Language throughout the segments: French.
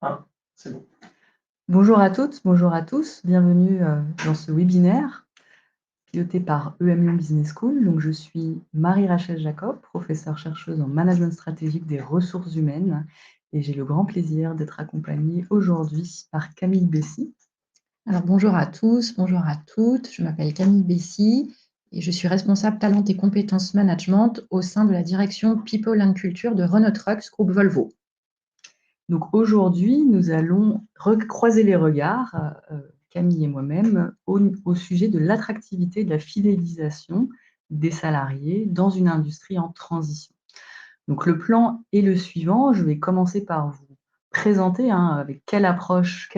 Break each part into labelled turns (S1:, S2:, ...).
S1: Ah, c'est bon.
S2: Bonjour à toutes, bonjour à tous, bienvenue dans ce webinaire piloté par EM Lyon Business School. Donc, je suis Marie-Rachel Jacob, professeure chercheuse en management stratégique des ressources humaines et j'ai le grand plaisir d'être accompagnée aujourd'hui par Camille Bessy.
S3: Alors bonjour à tous, bonjour à toutes, je m'appelle Camille Bessy et je suis responsable talent et compétences management au sein de la direction People and Culture de Renault Trucks Groupe Volvo.
S2: Donc aujourd'hui, nous allons croiser les regards, Camille et moi-même, au sujet de l'attractivité et de la fidélisation des salariés dans une industrie en transition. Donc le plan est le suivant, je vais commencer par vous présenter avec quelle approche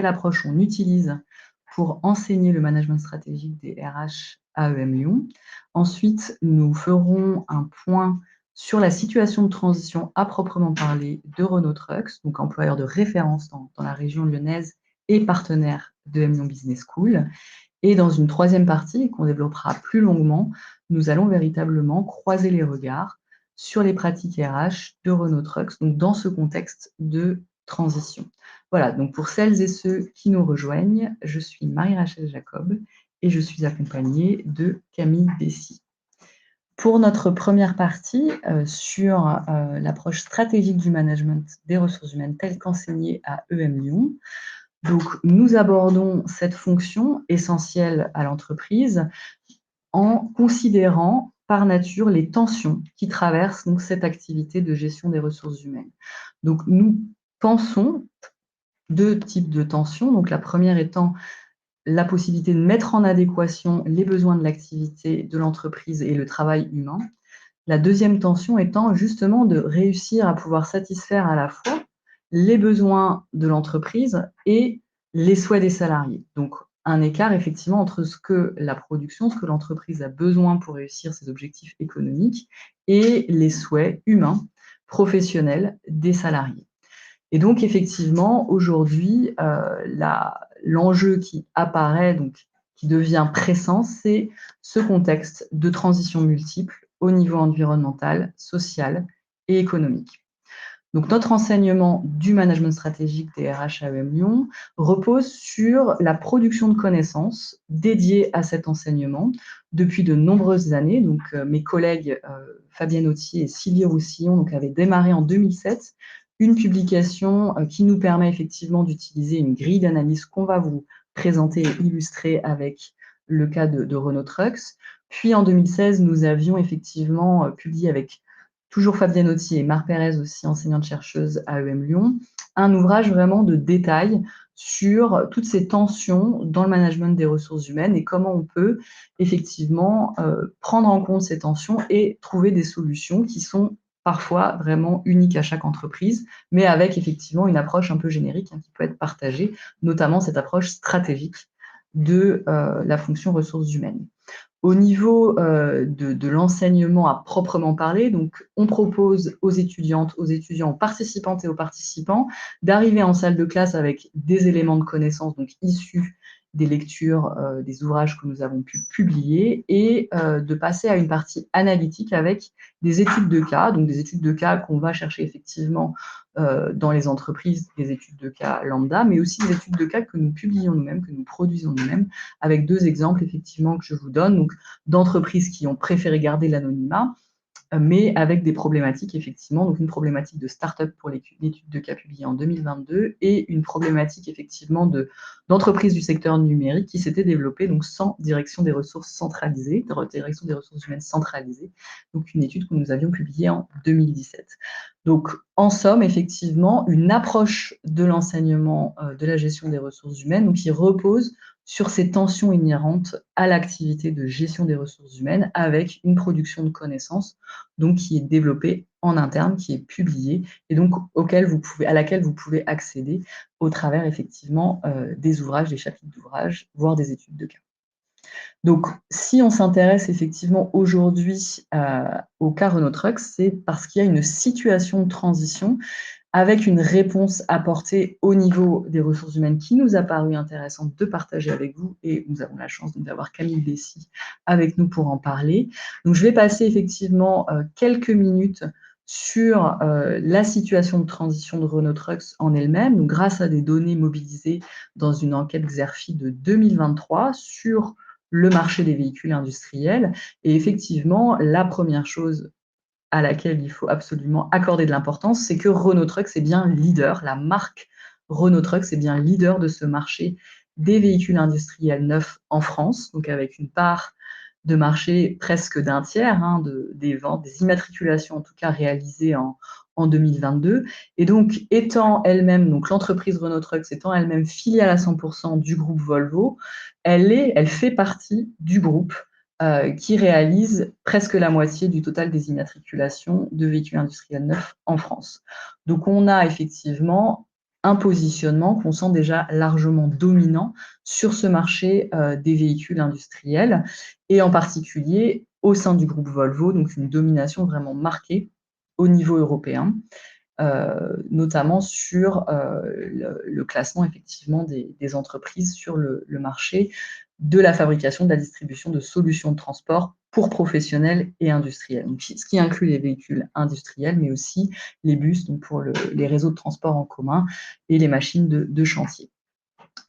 S2: on utilise pour enseigner le management stratégique des RH à EM Lyon. Ensuite, nous ferons un point sur la situation de transition à proprement parler de Renault Trucks, donc employeur de référence dans la région lyonnaise et partenaire de EM Lyon Business School. Et dans une troisième partie, qu'on développera plus longuement, nous allons véritablement croiser les regards sur les pratiques RH de Renault Trucks, donc dans ce contexte de transition. Voilà, donc pour celles et ceux qui nous rejoignent, je suis Marie-Rachel Jacob et je suis accompagnée de Camille Bessy. Pour notre première partie sur l'approche stratégique du management des ressources humaines telle qu'enseignée à EM Lyon, donc nous abordons cette fonction essentielle à l'entreprise en considérant par nature les tensions qui traversent donc cette activité de gestion des ressources humaines. Donc nous pensons deux types de tensions. Donc la première étant la possibilité de mettre en adéquation les besoins de l'activité de l'entreprise et le travail humain. La deuxième tension étant justement de réussir à pouvoir satisfaire à la fois les besoins de l'entreprise et les souhaits des salariés. Donc, un écart effectivement entre ce que la production, ce que l'entreprise a besoin pour réussir ses objectifs économiques et les souhaits humains, professionnels des salariés. Et donc, effectivement, aujourd'hui, l'enjeu qui apparaît, donc, qui devient pressant, c'est ce contexte de transition multiple au niveau environnemental, social et économique. Donc, notre enseignement du management stratégique des RH à EM Lyon repose sur la production de connaissances dédiées à cet enseignement depuis de nombreuses années. Donc, mes collègues Fabienne Autier et Sylvie Roussillon avaient démarré en 2007 une publication qui nous permet effectivement d'utiliser une grille d'analyse qu'on va vous présenter et illustrer avec le cas de Renault Trucks. Puis en 2016, nous avions effectivement publié avec toujours Fabienne Autier et Marc Pérez, aussi enseignante-chercheuse à EM Lyon, un ouvrage vraiment de détail sur toutes ces tensions dans le management des ressources humaines et comment on peut effectivement prendre en compte ces tensions et trouver des solutions qui sont parfois vraiment uniques à chaque entreprise, mais avec effectivement une approche un peu générique qui peut être partagée, notamment cette approche stratégique de la fonction ressources humaines. Au niveau de l'enseignement à proprement parler, donc on propose aux étudiantes, aux étudiants, aux participantes et aux participants d'arriver en salle de classe avec des éléments de connaissance donc issus des lectures, des ouvrages que nous avons pu publier et de passer à une partie analytique avec des études de cas, donc des études de cas qu'on va chercher effectivement dans les entreprises, des études de cas lambda, mais aussi des études de cas que nous publions nous-mêmes, que nous produisons nous-mêmes, avec deux exemples effectivement que je vous donne, donc d'entreprises qui ont préféré garder l'anonymat, mais avec des problématiques effectivement, donc une problématique de start-up pour l'étude de cas publiée en 2022 et une problématique effectivement d'entreprises du secteur numérique qui s'était développée donc sans direction des ressources centralisées, direction des ressources humaines centralisées, donc une étude que nous avions publiée en 2017. Donc en somme, effectivement, une approche de l'enseignement de la gestion des ressources humaines donc, qui repose sur ces tensions inhérentes à l'activité de gestion des ressources humaines avec une production de connaissances donc qui est développée en interne, qui est publiée et donc à laquelle vous pouvez accéder au travers effectivement des ouvrages, des chapitres d'ouvrages, voire des études de cas. Donc, si on s'intéresse effectivement aujourd'hui au cas Renault Trucks, c'est parce qu'il y a une situation de transition avec une réponse apportée au niveau des ressources humaines qui nous a paru intéressante de partager avec vous et nous avons la chance d'avoir Camille Bessy avec nous pour en parler. Donc, je vais passer effectivement quelques minutes sur la situation de transition de Renault Trucks en elle-même, donc grâce à des données mobilisées dans une enquête Xerfi de 2023 sur le marché des véhicules industriels. Et effectivement, la première chose à laquelle il faut absolument accorder de l'importance, c'est que Renault Trucks est bien leader, la marque Renault Trucks est bien leader de ce marché des véhicules industriels neufs en France, donc avec une part de marché presque d'un tiers des ventes, des immatriculations en tout cas réalisées en 2022. Et donc, étant elle-même, donc l'entreprise Renault Trucks étant elle-même filiale à 100% du groupe Volvo, elle fait partie du groupe qui réalise presque la moitié du total des immatriculations de véhicules industriels neufs en France. Donc, on a effectivement un positionnement qu'on sent déjà largement dominant sur ce marché des véhicules industriels, et en particulier au sein du groupe Volvo, donc une domination vraiment marquée au niveau européen, notamment sur le classement effectivement des entreprises sur le marché de la fabrication, de la distribution de solutions de transport pour professionnels et industriels. Donc, ce qui inclut les véhicules industriels, mais aussi les bus, donc pour les réseaux de transport en commun et les machines de chantier.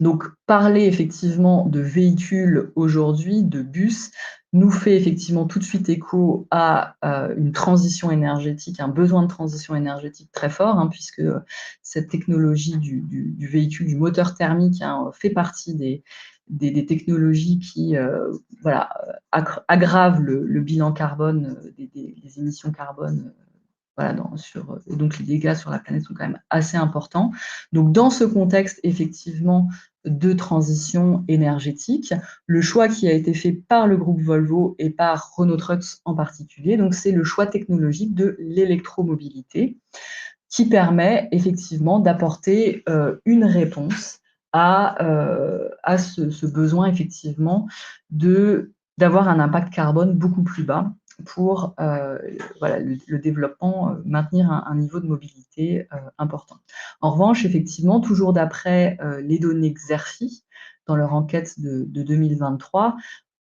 S2: Donc, parler effectivement de véhicules aujourd'hui, de bus, nous fait effectivement tout de suite écho à une transition énergétique, un besoin de transition énergétique très fort, puisque cette technologie du véhicule, du moteur thermique, fait partie des technologies qui aggravent le bilan carbone, des émissions carbone. Et donc les dégâts sur la planète sont quand même assez importants. Donc dans ce contexte, effectivement, de transition énergétique, le choix qui a été fait par le groupe Volvo et par Renault Trucks en particulier, donc c'est le choix technologique de l'électromobilité qui permet effectivement d'apporter une réponse à ce besoin effectivement d'avoir un impact carbone beaucoup plus bas pour le développement, maintenir un niveau de mobilité important. En revanche, effectivement, toujours d'après les données Xerfi, dans leur enquête de 2023,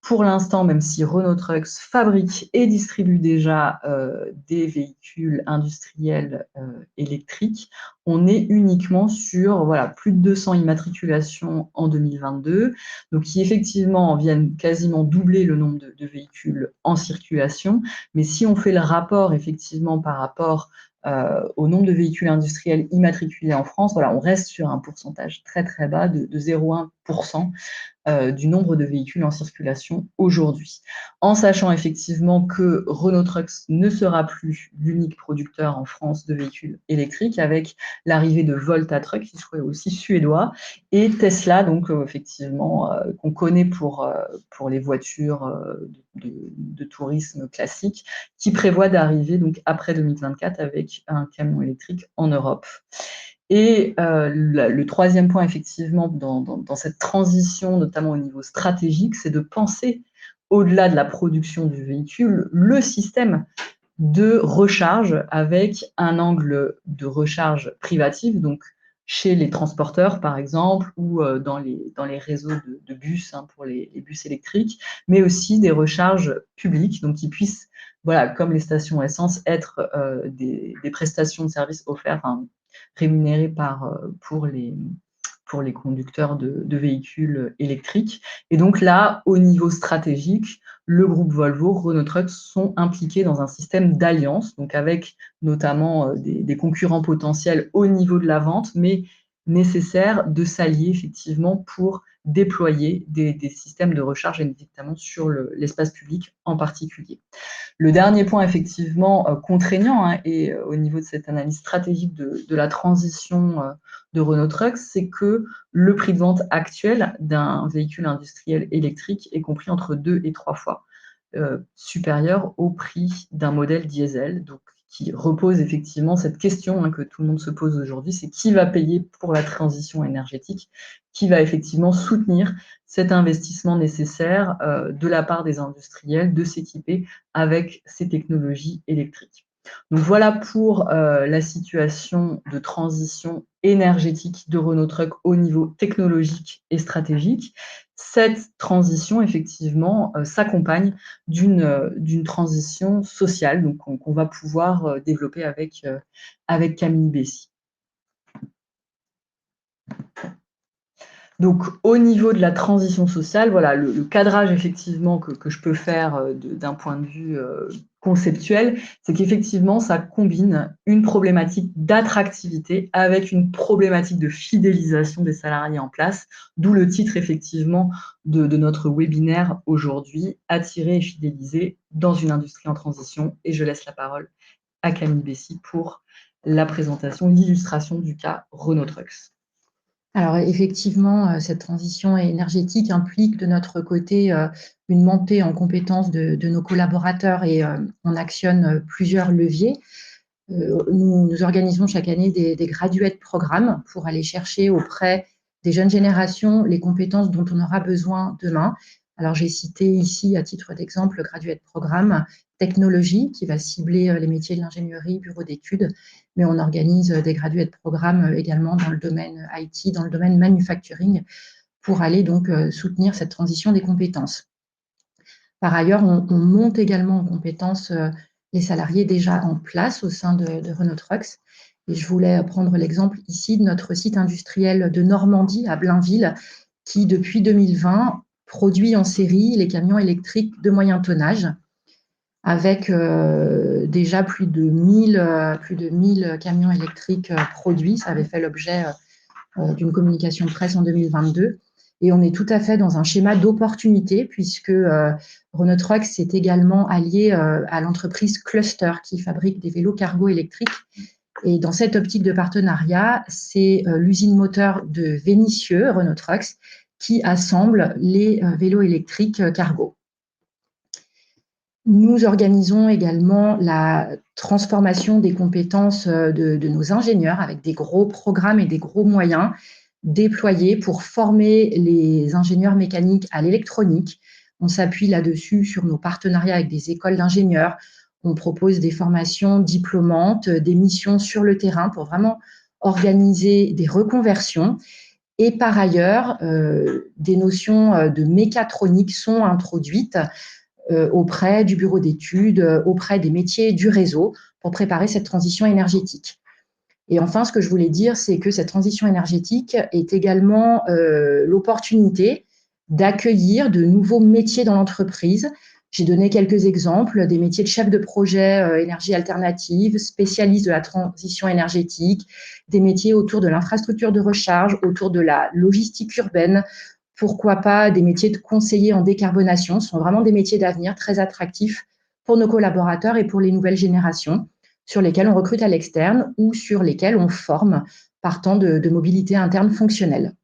S2: pour l'instant, même si Renault Trucks fabrique et distribue déjà des véhicules industriels électriques, on est uniquement sur plus de 200 immatriculations en 2022, donc qui effectivement viennent quasiment doubler le nombre de véhicules en circulation. Mais si on fait le rapport effectivement par rapport au nombre de véhicules industriels immatriculés en France, on reste sur un pourcentage très très bas de 0,1% du nombre de véhicules en circulation aujourd'hui. En sachant effectivement que Renault Trucks ne sera plus l'unique producteur en France de véhicules électriques, avec l'arrivée de Volta Trucks, qui serait aussi suédois, et Tesla, donc effectivement, qu'on connaît pour les voitures de tourisme classiques, qui prévoit d'arriver donc après 2024 avec un camion électrique en Europe. Et le troisième point, effectivement, dans cette transition, notamment au niveau stratégique, c'est de penser, au-delà de la production du véhicule, le système de recharge avec un angle de recharge privative, donc chez les transporteurs, par exemple, ou dans les réseaux de bus, pour les bus électriques, mais aussi des recharges publiques, donc qui puissent, comme les stations essence, être des prestations de services offertes, rémunérées pour les conducteurs de véhicules électriques. Et donc là, au niveau stratégique, le groupe Volvo, Renault Trucks sont impliqués dans un système d'alliance, donc avec notamment des concurrents potentiels au niveau de la vente, mais nécessaire de s'allier effectivement pour déployer des systèmes de recharge, et notamment sur l'espace public en particulier. Le dernier point, effectivement, contraignant, et au niveau de cette analyse stratégique de la transition de Renault Trucks, c'est que le prix de vente actuel d'un véhicule industriel électrique est compris entre 2 et 3 fois supérieur au prix d'un modèle diesel, donc qui repose effectivement cette question que tout le monde se pose aujourd'hui, c'est qui va payer pour la transition énergétique, qui va effectivement soutenir cet investissement nécessaire de la part des industriels de s'équiper avec ces technologies électriques. Donc voilà pour la situation de transition énergétique de Renault Trucks au niveau technologique et stratégique. Cette transition, effectivement, s'accompagne d'une transition sociale, donc qu'on va pouvoir développer avec Camille Bessy. Donc, au niveau de la transition sociale, voilà, le cadrage effectivement que je peux faire d'un point de vue conceptuel, c'est qu'effectivement, ça combine une problématique d'attractivité avec une problématique de fidélisation des salariés en place, d'où le titre effectivement de notre webinaire aujourd'hui, attirer et fidéliser dans une industrie en transition. Et je laisse la parole à Camille Bessy pour la présentation, l'illustration du cas Renault Trucks.
S3: Alors effectivement, cette transition énergétique implique de notre côté une montée en compétences de nos collaborateurs et on actionne plusieurs leviers. Nous organisons chaque année des graduate programmes pour aller chercher auprès des jeunes générations les compétences dont on aura besoin demain. Alors j'ai cité ici à titre d'exemple le graduate programme technologie qui va cibler les métiers de l'ingénierie, bureau d'études, mais on organise des graduate programmes également dans le domaine IT, dans le domaine manufacturing pour aller donc soutenir cette transition des compétences. Par ailleurs, on monte également en compétences les salariés déjà en place au sein de Renault Trucks. Et je voulais prendre l'exemple ici de notre site industriel de Normandie à Blainville qui, depuis 2020, produit en série les camions électriques de moyen tonnage avec déjà plus de 1000 camions électriques produits. Ça avait fait l'objet d'une communication de presse en 2022. Et on est tout à fait dans un schéma d'opportunité puisque Renault Trucks s'est également allié à l'entreprise Cluster qui fabrique des vélos cargo électriques. Et dans cette optique de partenariat, c'est l'usine moteur de Vénissieux, Renault Trucks, qui assemble les vélos électriques cargo. Nous organisons également la transformation des compétences de nos ingénieurs avec des gros programmes et des gros moyens déployés pour former les ingénieurs mécaniques à l'électronique. On s'appuie là-dessus sur nos partenariats avec des écoles d'ingénieurs. On propose des formations diplômantes, des missions sur le terrain pour vraiment organiser des reconversions. Et par ailleurs, des notions de mécatronique sont introduites auprès du bureau d'études, auprès des métiers du réseau pour préparer cette transition énergétique. Et enfin, ce que je voulais dire, c'est que cette transition énergétique est également l'opportunité d'accueillir de nouveaux métiers dans l'entreprise. J'ai donné quelques exemples, des métiers de chef de projet énergie alternative, spécialiste de la transition énergétique, des métiers autour de l'infrastructure de recharge, autour de la logistique urbaine, pourquoi pas des métiers de conseiller en décarbonation. Ce sont vraiment des métiers d'avenir très attractifs pour nos collaborateurs et pour les nouvelles générations sur lesquels on recrute à l'externe ou sur lesquels on forme partant de mobilité interne fonctionnelle.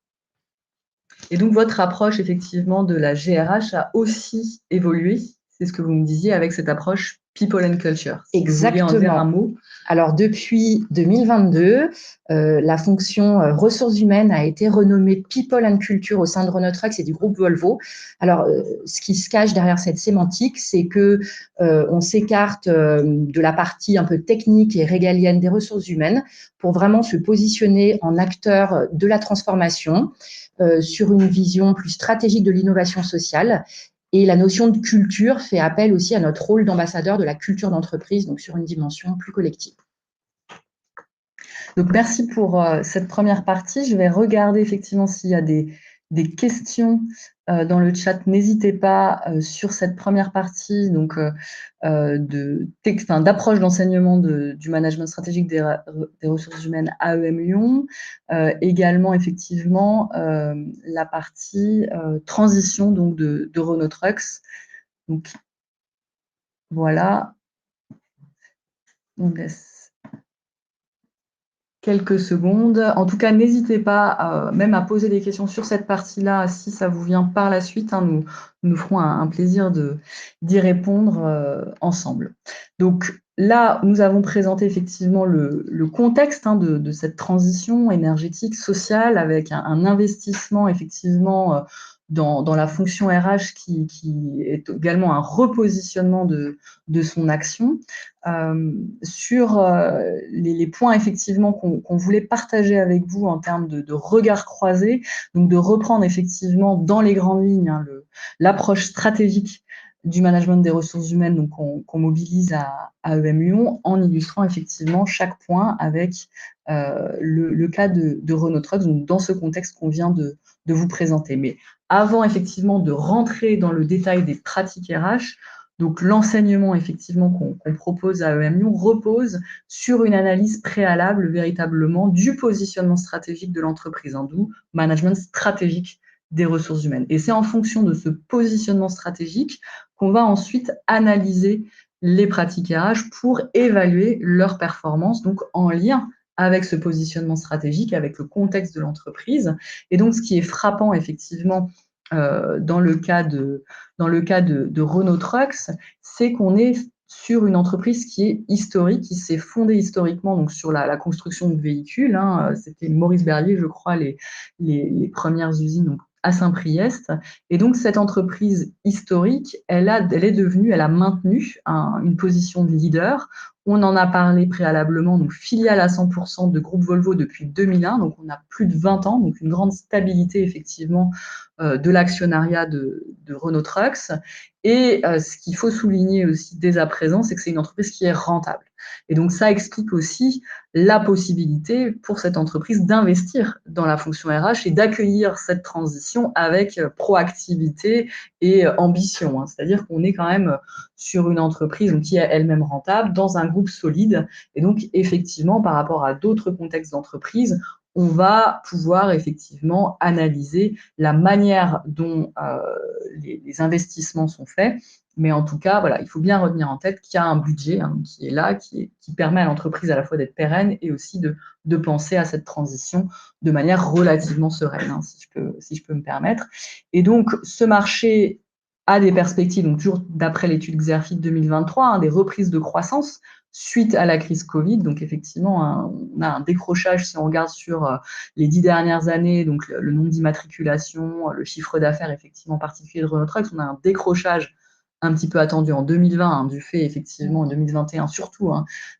S2: Et donc, votre approche, effectivement, de la GRH a aussi évolué, c'est ce que vous me disiez, avec cette approche People and Culture.
S3: Exactement.
S2: Vous vouliez en dire un mot ?
S3: Alors, depuis 2022, la fonction ressources humaines a été renommée People and Culture au sein de Renault Trucks et du groupe Volvo. Alors, ce qui se cache derrière cette sémantique, c'est que on s'écarte de la partie un peu technique et régalienne des ressources humaines pour vraiment se positionner en acteur de la transformation sur une vision plus stratégique de l'innovation sociale. Et la notion de culture fait appel aussi à notre rôle d'ambassadeur de la culture d'entreprise, donc sur une dimension plus collective.
S2: Donc, merci pour cette première partie. Je vais regarder effectivement s'il y a des questions dans le chat. N'hésitez pas sur cette première partie donc, d'approche d'enseignement du management stratégique des ressources humaines AEM Lyon. Également, effectivement, la partie transition donc, de Renault Trucks. Donc, voilà. On laisse quelques secondes. En tout cas, n'hésitez pas même à poser des questions sur cette partie-là si ça vous vient par la suite. Nous nous ferons un plaisir d'y répondre ensemble. Donc là, nous avons présenté effectivement le contexte de cette transition énergétique, sociale, avec un investissement effectivement dans la fonction RH qui est également un repositionnement de son action, sur les points effectivement qu'on voulait partager avec vous en termes de regard croisé, donc de reprendre effectivement dans les grandes lignes l'approche stratégique du management des ressources humaines, donc qu'on mobilise à EM Lyon, en illustrant effectivement chaque point avec le cas de Renault Trucks, donc dans ce contexte qu'on vient de vous présenter. Mais avant effectivement de rentrer dans le détail des pratiques RH, donc l'enseignement effectivement qu'on propose à EM Lyon repose sur une analyse préalable véritablement du positionnement stratégique de l'entreprise, d'où management stratégique des ressources humaines. Et c'est en fonction de ce positionnement stratégique qu'on va ensuite analyser les pratiques RH pour évaluer leur performance, donc en lien avec ce positionnement stratégique, avec le contexte de l'entreprise. Et donc, ce qui est frappant, effectivement, dans le cas de Renault Trucks, c'est qu'on est sur une entreprise qui est historique, qui s'est fondée historiquement donc sur la construction de véhicules. C'était Maurice Berlier, je crois, les premières usines donc, à Saint-Priest. Et donc, cette entreprise historique, elle a maintenu une position de leader. On en a parlé préalablement, donc filiale à 100% de groupe Volvo depuis 2001, donc on a plus de 20 ans, donc une grande stabilité effectivement de l'actionnariat de Renault Trucks. Et ce qu'il faut souligner aussi dès à présent, c'est que c'est une entreprise qui est rentable. Et donc ça explique aussi la possibilité pour cette entreprise d'investir dans la fonction RH et d'accueillir cette transition avec proactivité et ambition. C'est-à-dire qu'on est quand même sur une entreprise qui est elle-même rentable, dans un groupe solide. Et donc effectivement, par rapport à d'autres contextes d'entreprise, on va pouvoir effectivement analyser la manière dont les investissements sont faits. Mais en tout cas, voilà, il faut bien retenir en tête qu'il y a un budget qui est là, qui permet à l'entreprise à la fois d'être pérenne et aussi de penser à cette transition de manière relativement sereine, si je peux me permettre. Et donc, ce marché a des perspectives, donc toujours d'après l'étude Xerfit 2023, des reprises de croissance suite à la crise Covid. Donc, effectivement, on a un décrochage si on regarde sur les 10 dernières années, donc le nombre d'immatriculations, le chiffre d'affaires, effectivement, particulier de Renault Trucks, on a un décrochage un petit peu attendu en 2020, du fait, effectivement, en 2021 surtout,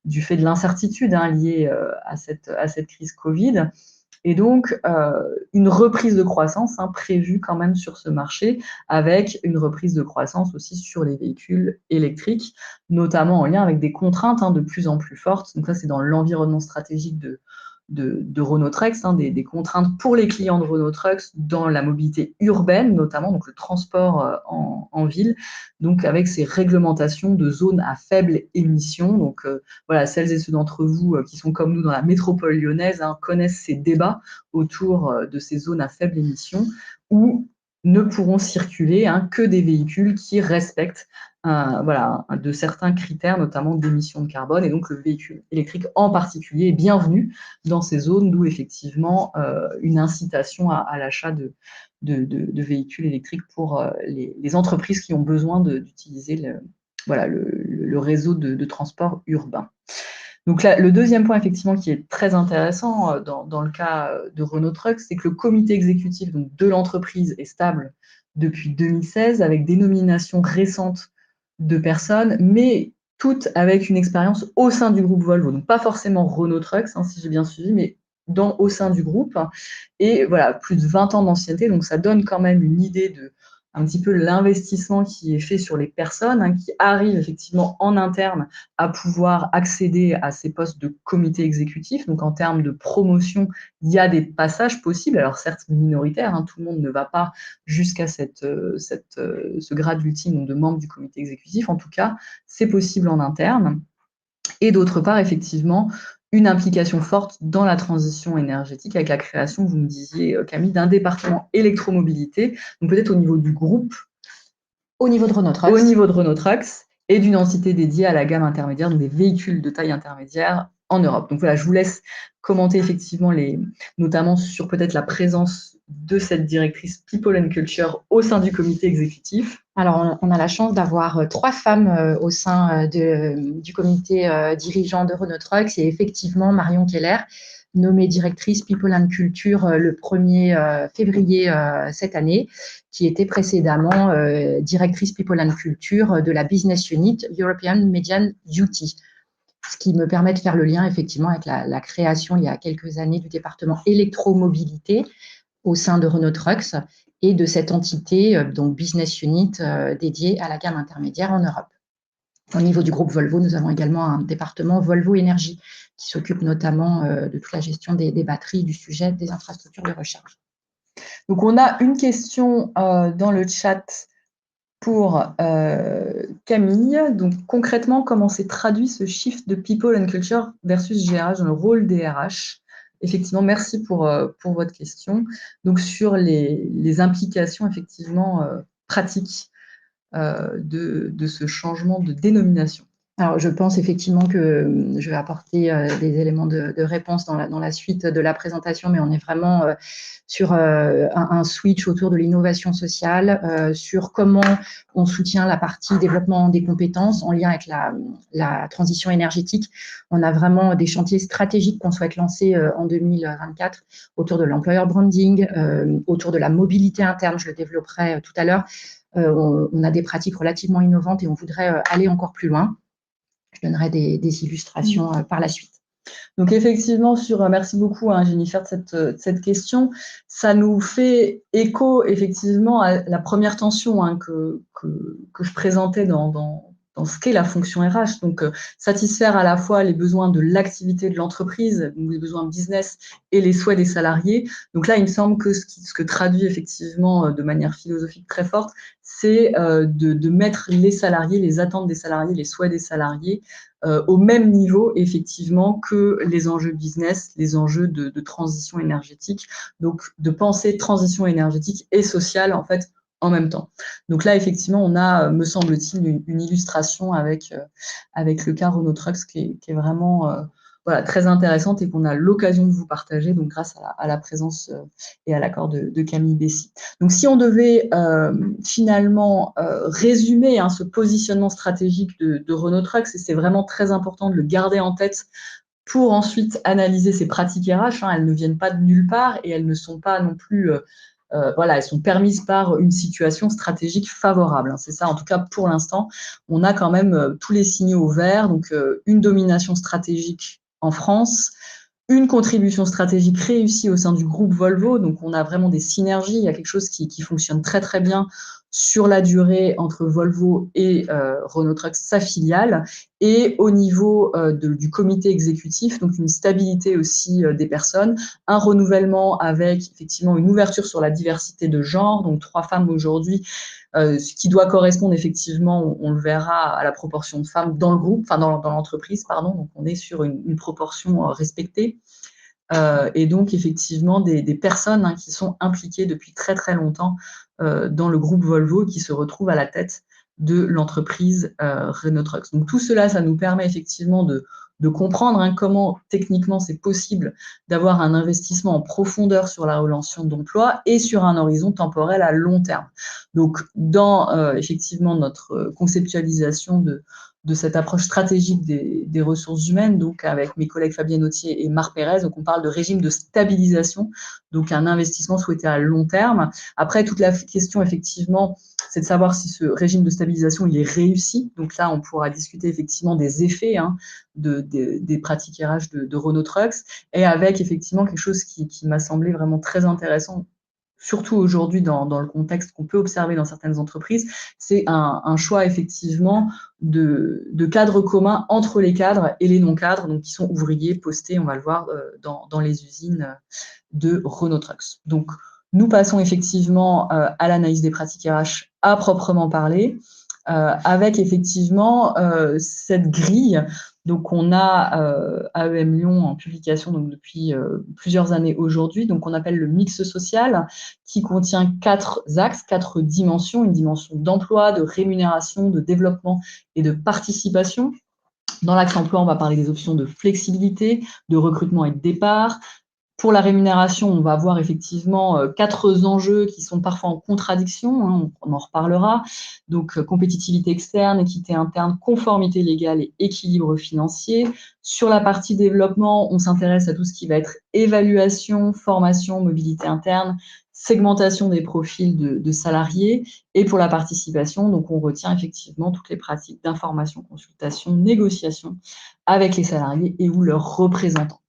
S2: du fait de l'incertitude liée à cette crise Covid. Et donc, une reprise de croissance prévue quand même sur ce marché, avec une reprise de croissance aussi sur les véhicules électriques, notamment en lien avec des contraintes de plus en plus fortes. Donc ça, c'est dans l'environnement stratégique de Renault Trucks, des contraintes pour les clients de Renault Trucks dans la mobilité urbaine, notamment donc le transport en ville, donc avec ces réglementations de zones à faible émission. Donc voilà, celles et ceux d'entre vous qui sont comme nous dans la métropole lyonnaise connaissent ces débats autour de ces zones à faible émission où ne pourront circuler que des véhicules qui respectent de certains critères, notamment d'émissions de carbone. Et donc, le véhicule électrique en particulier est bienvenu dans ces zones, d'où effectivement une incitation à l'achat de véhicules électriques pour les entreprises qui ont besoin d'utiliser le réseau de transport urbain. Donc là, le deuxième point, effectivement, qui est très intéressant dans le cas de Renault Trucks, c'est que le comité exécutif donc, de l'entreprise est stable depuis 2016, avec des nominations récentes de personnes, mais toutes avec une expérience au sein du groupe Volvo. Donc pas forcément Renault Trucks, si j'ai bien suivi, mais au sein du groupe. Et voilà, plus de 20 ans d'ancienneté, donc ça donne quand même une idée de un petit peu l'investissement qui est fait sur les personnes qui arrivent effectivement en interne à pouvoir accéder à ces postes de comité exécutif. Donc en termes de promotion, il y a des passages possibles, alors certes minoritaires, tout le monde ne va pas jusqu'à ce grade ultime donc de membre du comité exécutif. En tout cas, c'est possible en interne. Et d'autre part, effectivement, une implication forte dans la transition énergétique avec la création, vous me disiez, Camille, d'un département électromobilité, donc peut-être au niveau du groupe.
S3: Au niveau de Renault Trucks.
S2: Au niveau de Renault Trucks et d'une entité dédiée à la gamme intermédiaire, donc des véhicules de taille intermédiaire en Europe. Donc voilà, je vous laisse commenter effectivement notamment sur peut-être la présence de cette directrice People and Culture au sein du comité exécutif.
S3: Alors, on a la chance d'avoir 3 femmes au sein du comité dirigeant de Renault Trucks et effectivement Marion Keller, nommée directrice People and Culture le 1er février cette année, qui était précédemment directrice People and Culture de la Business Unit European Media Duty. Ce qui me permet de faire le lien effectivement avec la création il y a quelques années du département électromobilité au sein de Renault Trucks et de cette entité, donc Business Unit, dédiée à la gamme intermédiaire en Europe. Au niveau du groupe Volvo, nous avons également un département Volvo Énergie qui s'occupe notamment de toute la gestion des batteries, du sujet des infrastructures de recharge.
S2: Donc, on a une question dans le chat pour Camille. Donc, concrètement, comment s'est traduit ce shift de People and Culture versus GRH dans le rôle des RH? Effectivement, merci pour votre question. Donc, sur les implications, effectivement, pratiques de ce changement de dénomination.
S3: Alors, je pense effectivement que je vais apporter des éléments de réponse dans la suite de la présentation, mais on est vraiment sur un switch autour de l'innovation sociale, sur comment on soutient la partie développement des compétences en lien avec la transition énergétique. On a vraiment des chantiers stratégiques qu'on souhaite lancer en 2024 autour de l'employer branding, autour de la mobilité interne, je le développerai tout à l'heure. On a des pratiques relativement innovantes et on voudrait aller encore plus loin. Je donnerai des illustrations par la suite.
S2: Donc effectivement, merci beaucoup Jennifer de cette question. Ça nous fait écho effectivement à la première tension que je présentais dans ce qu'est la fonction RH. Donc satisfaire à la fois les besoins de l'activité de l'entreprise, les besoins business et les souhaits des salariés. Donc là, il me semble que ce que traduit effectivement de manière philosophique très forte, c'est de mettre les salariés, les attentes des salariés, les souhaits des salariés au même niveau, effectivement, que les enjeux business, les enjeux de transition énergétique. Donc, de penser transition énergétique et sociale, en fait, en même temps. Donc là, effectivement, on a, me semble-t-il, une illustration avec le cas Renault Trucks qui est vraiment voilà, très intéressante et qu'on a l'occasion de vous partager, donc grâce à la présence et à l'accord de Camille Bessy. Donc, si on devait finalement résumer ce positionnement stratégique de Renault Trucks, et c'est vraiment très important de le garder en tête pour ensuite analyser ces pratiques RH, elles ne viennent pas de nulle part et elles ne sont pas non plus... voilà, elles sont permises par une situation stratégique favorable. C'est ça, en tout cas, pour l'instant, on a quand même tous les signaux au vert, donc une domination stratégique en France, une contribution stratégique réussie au sein du groupe Volvo, donc on a vraiment des synergies, il y a quelque chose qui fonctionne très très bien sur la durée entre Volvo et Renault Trucks, sa filiale, et au niveau du comité exécutif, donc une stabilité aussi des personnes, un renouvellement avec effectivement une ouverture sur la diversité de genre, donc 3 femmes aujourd'hui, ce qui doit correspondre effectivement, on le verra, à la proportion de femmes dans le groupe, enfin dans l'entreprise, pardon, donc on est sur une proportion respectée. Et donc effectivement des personnes qui sont impliquées depuis très très longtemps dans le groupe Volvo qui se retrouvent à la tête de l'entreprise Renault Trucks. Donc tout cela, ça nous permet effectivement de comprendre comment techniquement c'est possible d'avoir un investissement en profondeur sur la relation d'emploi et sur un horizon temporel à long terme. Donc dans effectivement notre conceptualisation de cette approche stratégique des ressources humaines, donc avec mes collègues Fabienne Autier et Marc Pérez, donc on parle de régime de stabilisation, donc un investissement souhaité à long terme. Après, toute la question, effectivement, c'est de savoir si ce régime de stabilisation, il est réussi. Donc là, on pourra discuter effectivement des effets des pratiques RH de Renault Trucks, et avec effectivement quelque chose qui m'a semblé vraiment très intéressant, surtout aujourd'hui dans le contexte qu'on peut observer dans certaines entreprises, c'est un choix effectivement de cadres communs entre les cadres et les non-cadres, donc qui sont ouvriers, postés, on va le voir, dans les usines de Renault Trucks. Donc, nous passons effectivement à l'analyse des pratiques RH à proprement parler, avec effectivement cette grille. Donc, on a AEM Lyon en publication donc, depuis plusieurs années aujourd'hui, donc on appelle le mix social, qui contient 4 axes, 4 dimensions, une dimension d'emploi, de rémunération, de développement et de participation. Dans l'axe emploi, on va parler des options de flexibilité, de recrutement et de départ, Pour la rémunération, on va avoir effectivement 4 enjeux qui sont parfois en contradiction, hein, on en reparlera. Donc, compétitivité externe, équité interne, conformité légale et équilibre financier. Sur la partie développement, on s'intéresse à tout ce qui va être évaluation, formation, mobilité interne, segmentation des profils de salariés. Et pour la participation, donc on retient effectivement toutes les pratiques d'information, consultation, négociation avec les salariés et ou leurs représentants.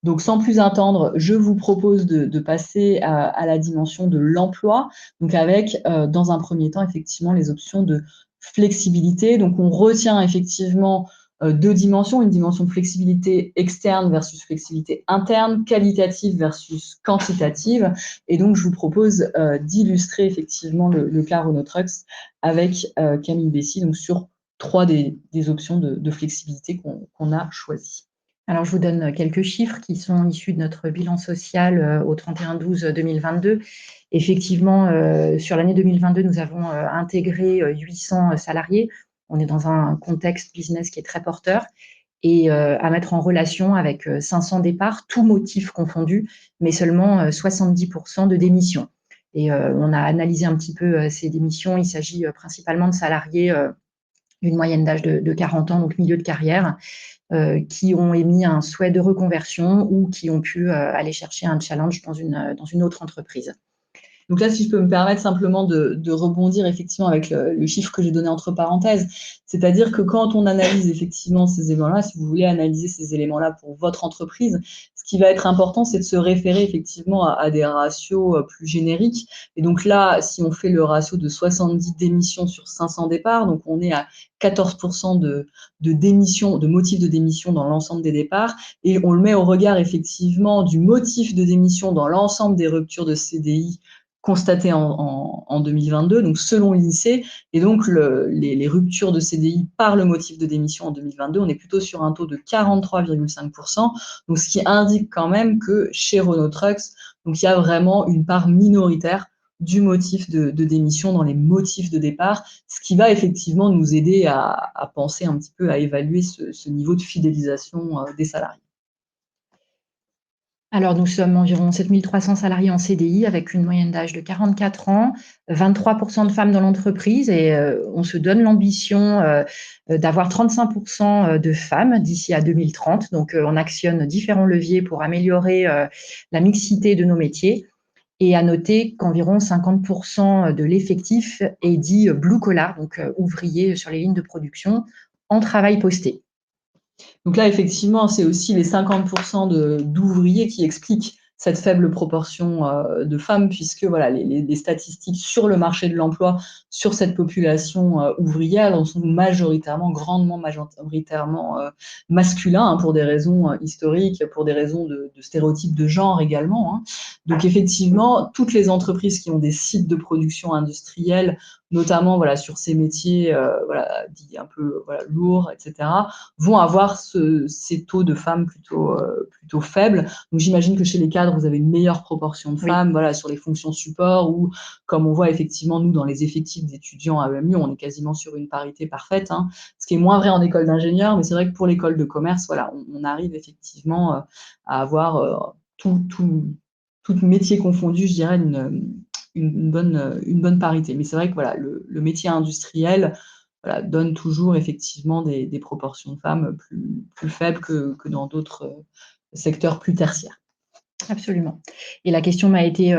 S2: Donc, sans plus attendre, je vous propose de passer à la dimension de l'emploi, donc avec, dans un premier temps, effectivement, les options de flexibilité. Donc, on retient effectivement 2 dimensions, une dimension de flexibilité externe versus flexibilité interne, qualitative versus quantitative. Et donc, je vous propose d'illustrer effectivement le cas Renault Trucks avec Camille Bessy, donc sur 3 des options de flexibilité qu'on a choisies.
S3: Alors, je vous donne quelques chiffres qui sont issus de notre bilan social au 31/12/2022. Effectivement, sur l'année 2022, nous avons intégré 800 salariés. On est dans un contexte business qui est très porteur et à mettre en relation avec 500 départs, tous motifs confondus, mais seulement 70% de démissions. Et on a analysé un petit peu ces démissions. Il s'agit principalement de salariés d'une moyenne d'âge de 40 ans, donc milieu de carrière, qui ont émis un souhait de reconversion ou qui ont pu aller chercher un challenge dans une autre entreprise.
S2: Donc là, si je peux me permettre simplement de rebondir effectivement avec le chiffre que j'ai donné entre parenthèses, c'est-à-dire que quand on analyse effectivement ces éléments-là, si vous voulez analyser ces éléments-là pour votre entreprise, ce qui va être important, c'est de se référer effectivement à des ratios plus génériques. Et donc là, si on fait le ratio de 70 démissions sur 500 départs, donc on est à 14% de démissions, de motifs de démission dans l'ensemble des départs, et on le met au regard effectivement du motif de démission dans l'ensemble des ruptures de CDI constatées en 2022, donc selon l'INSEE, et donc les ruptures de CDI par le motif de démission en 2022, on est plutôt sur un taux de 43,5%, donc ce qui indique quand même que chez Renault Trucks, donc il y a vraiment une part minoritaire du motif de démission dans les motifs de départ, ce qui va effectivement nous aider à penser un petit peu, à évaluer ce niveau de fidélisation des salariés.
S3: Alors, nous sommes environ 7 300 salariés en CDI avec une moyenne d'âge de 44 ans, 23% de femmes dans l'entreprise et on se donne l'ambition d'avoir 35% de femmes d'ici à 2030. Donc, on actionne différents leviers pour améliorer la mixité de nos métiers. Et à noter qu'environ 50% de l'effectif est dit blue collar, donc ouvrier sur les lignes de production, en travail posté.
S2: Donc là, effectivement, c'est aussi les 50% d'ouvriers qui expliquent cette faible proportion de femmes, puisque voilà, les statistiques sur le marché de l'emploi, sur cette population ouvrière, elles sont grandement majoritairement masculins, hein, pour des raisons historiques, pour des raisons de stéréotypes de genre également, hein. Donc effectivement, toutes les entreprises qui ont des sites de production industrielle, notamment voilà, sur ces métiers voilà, dits un peu voilà, lourds, etc., vont avoir ces taux de femmes plutôt faibles. Donc j'imagine que chez les cadres, vous avez une meilleure proportion de femmes, oui, voilà, sur les fonctions support, ou comme on voit effectivement, nous, dans les effectifs d'étudiants à EMU, on est quasiment sur une parité parfaite, hein, ce qui est moins vrai en école d'ingénieur, mais c'est vrai que pour l'école de commerce, voilà, on arrive effectivement à avoir tout métier confondu, je dirais, une bonne parité. Mais c'est vrai que voilà, le métier industriel voilà, donne toujours effectivement des proportions de femmes plus faibles que dans d'autres secteurs plus tertiaires.
S3: Absolument. Et la question m'a été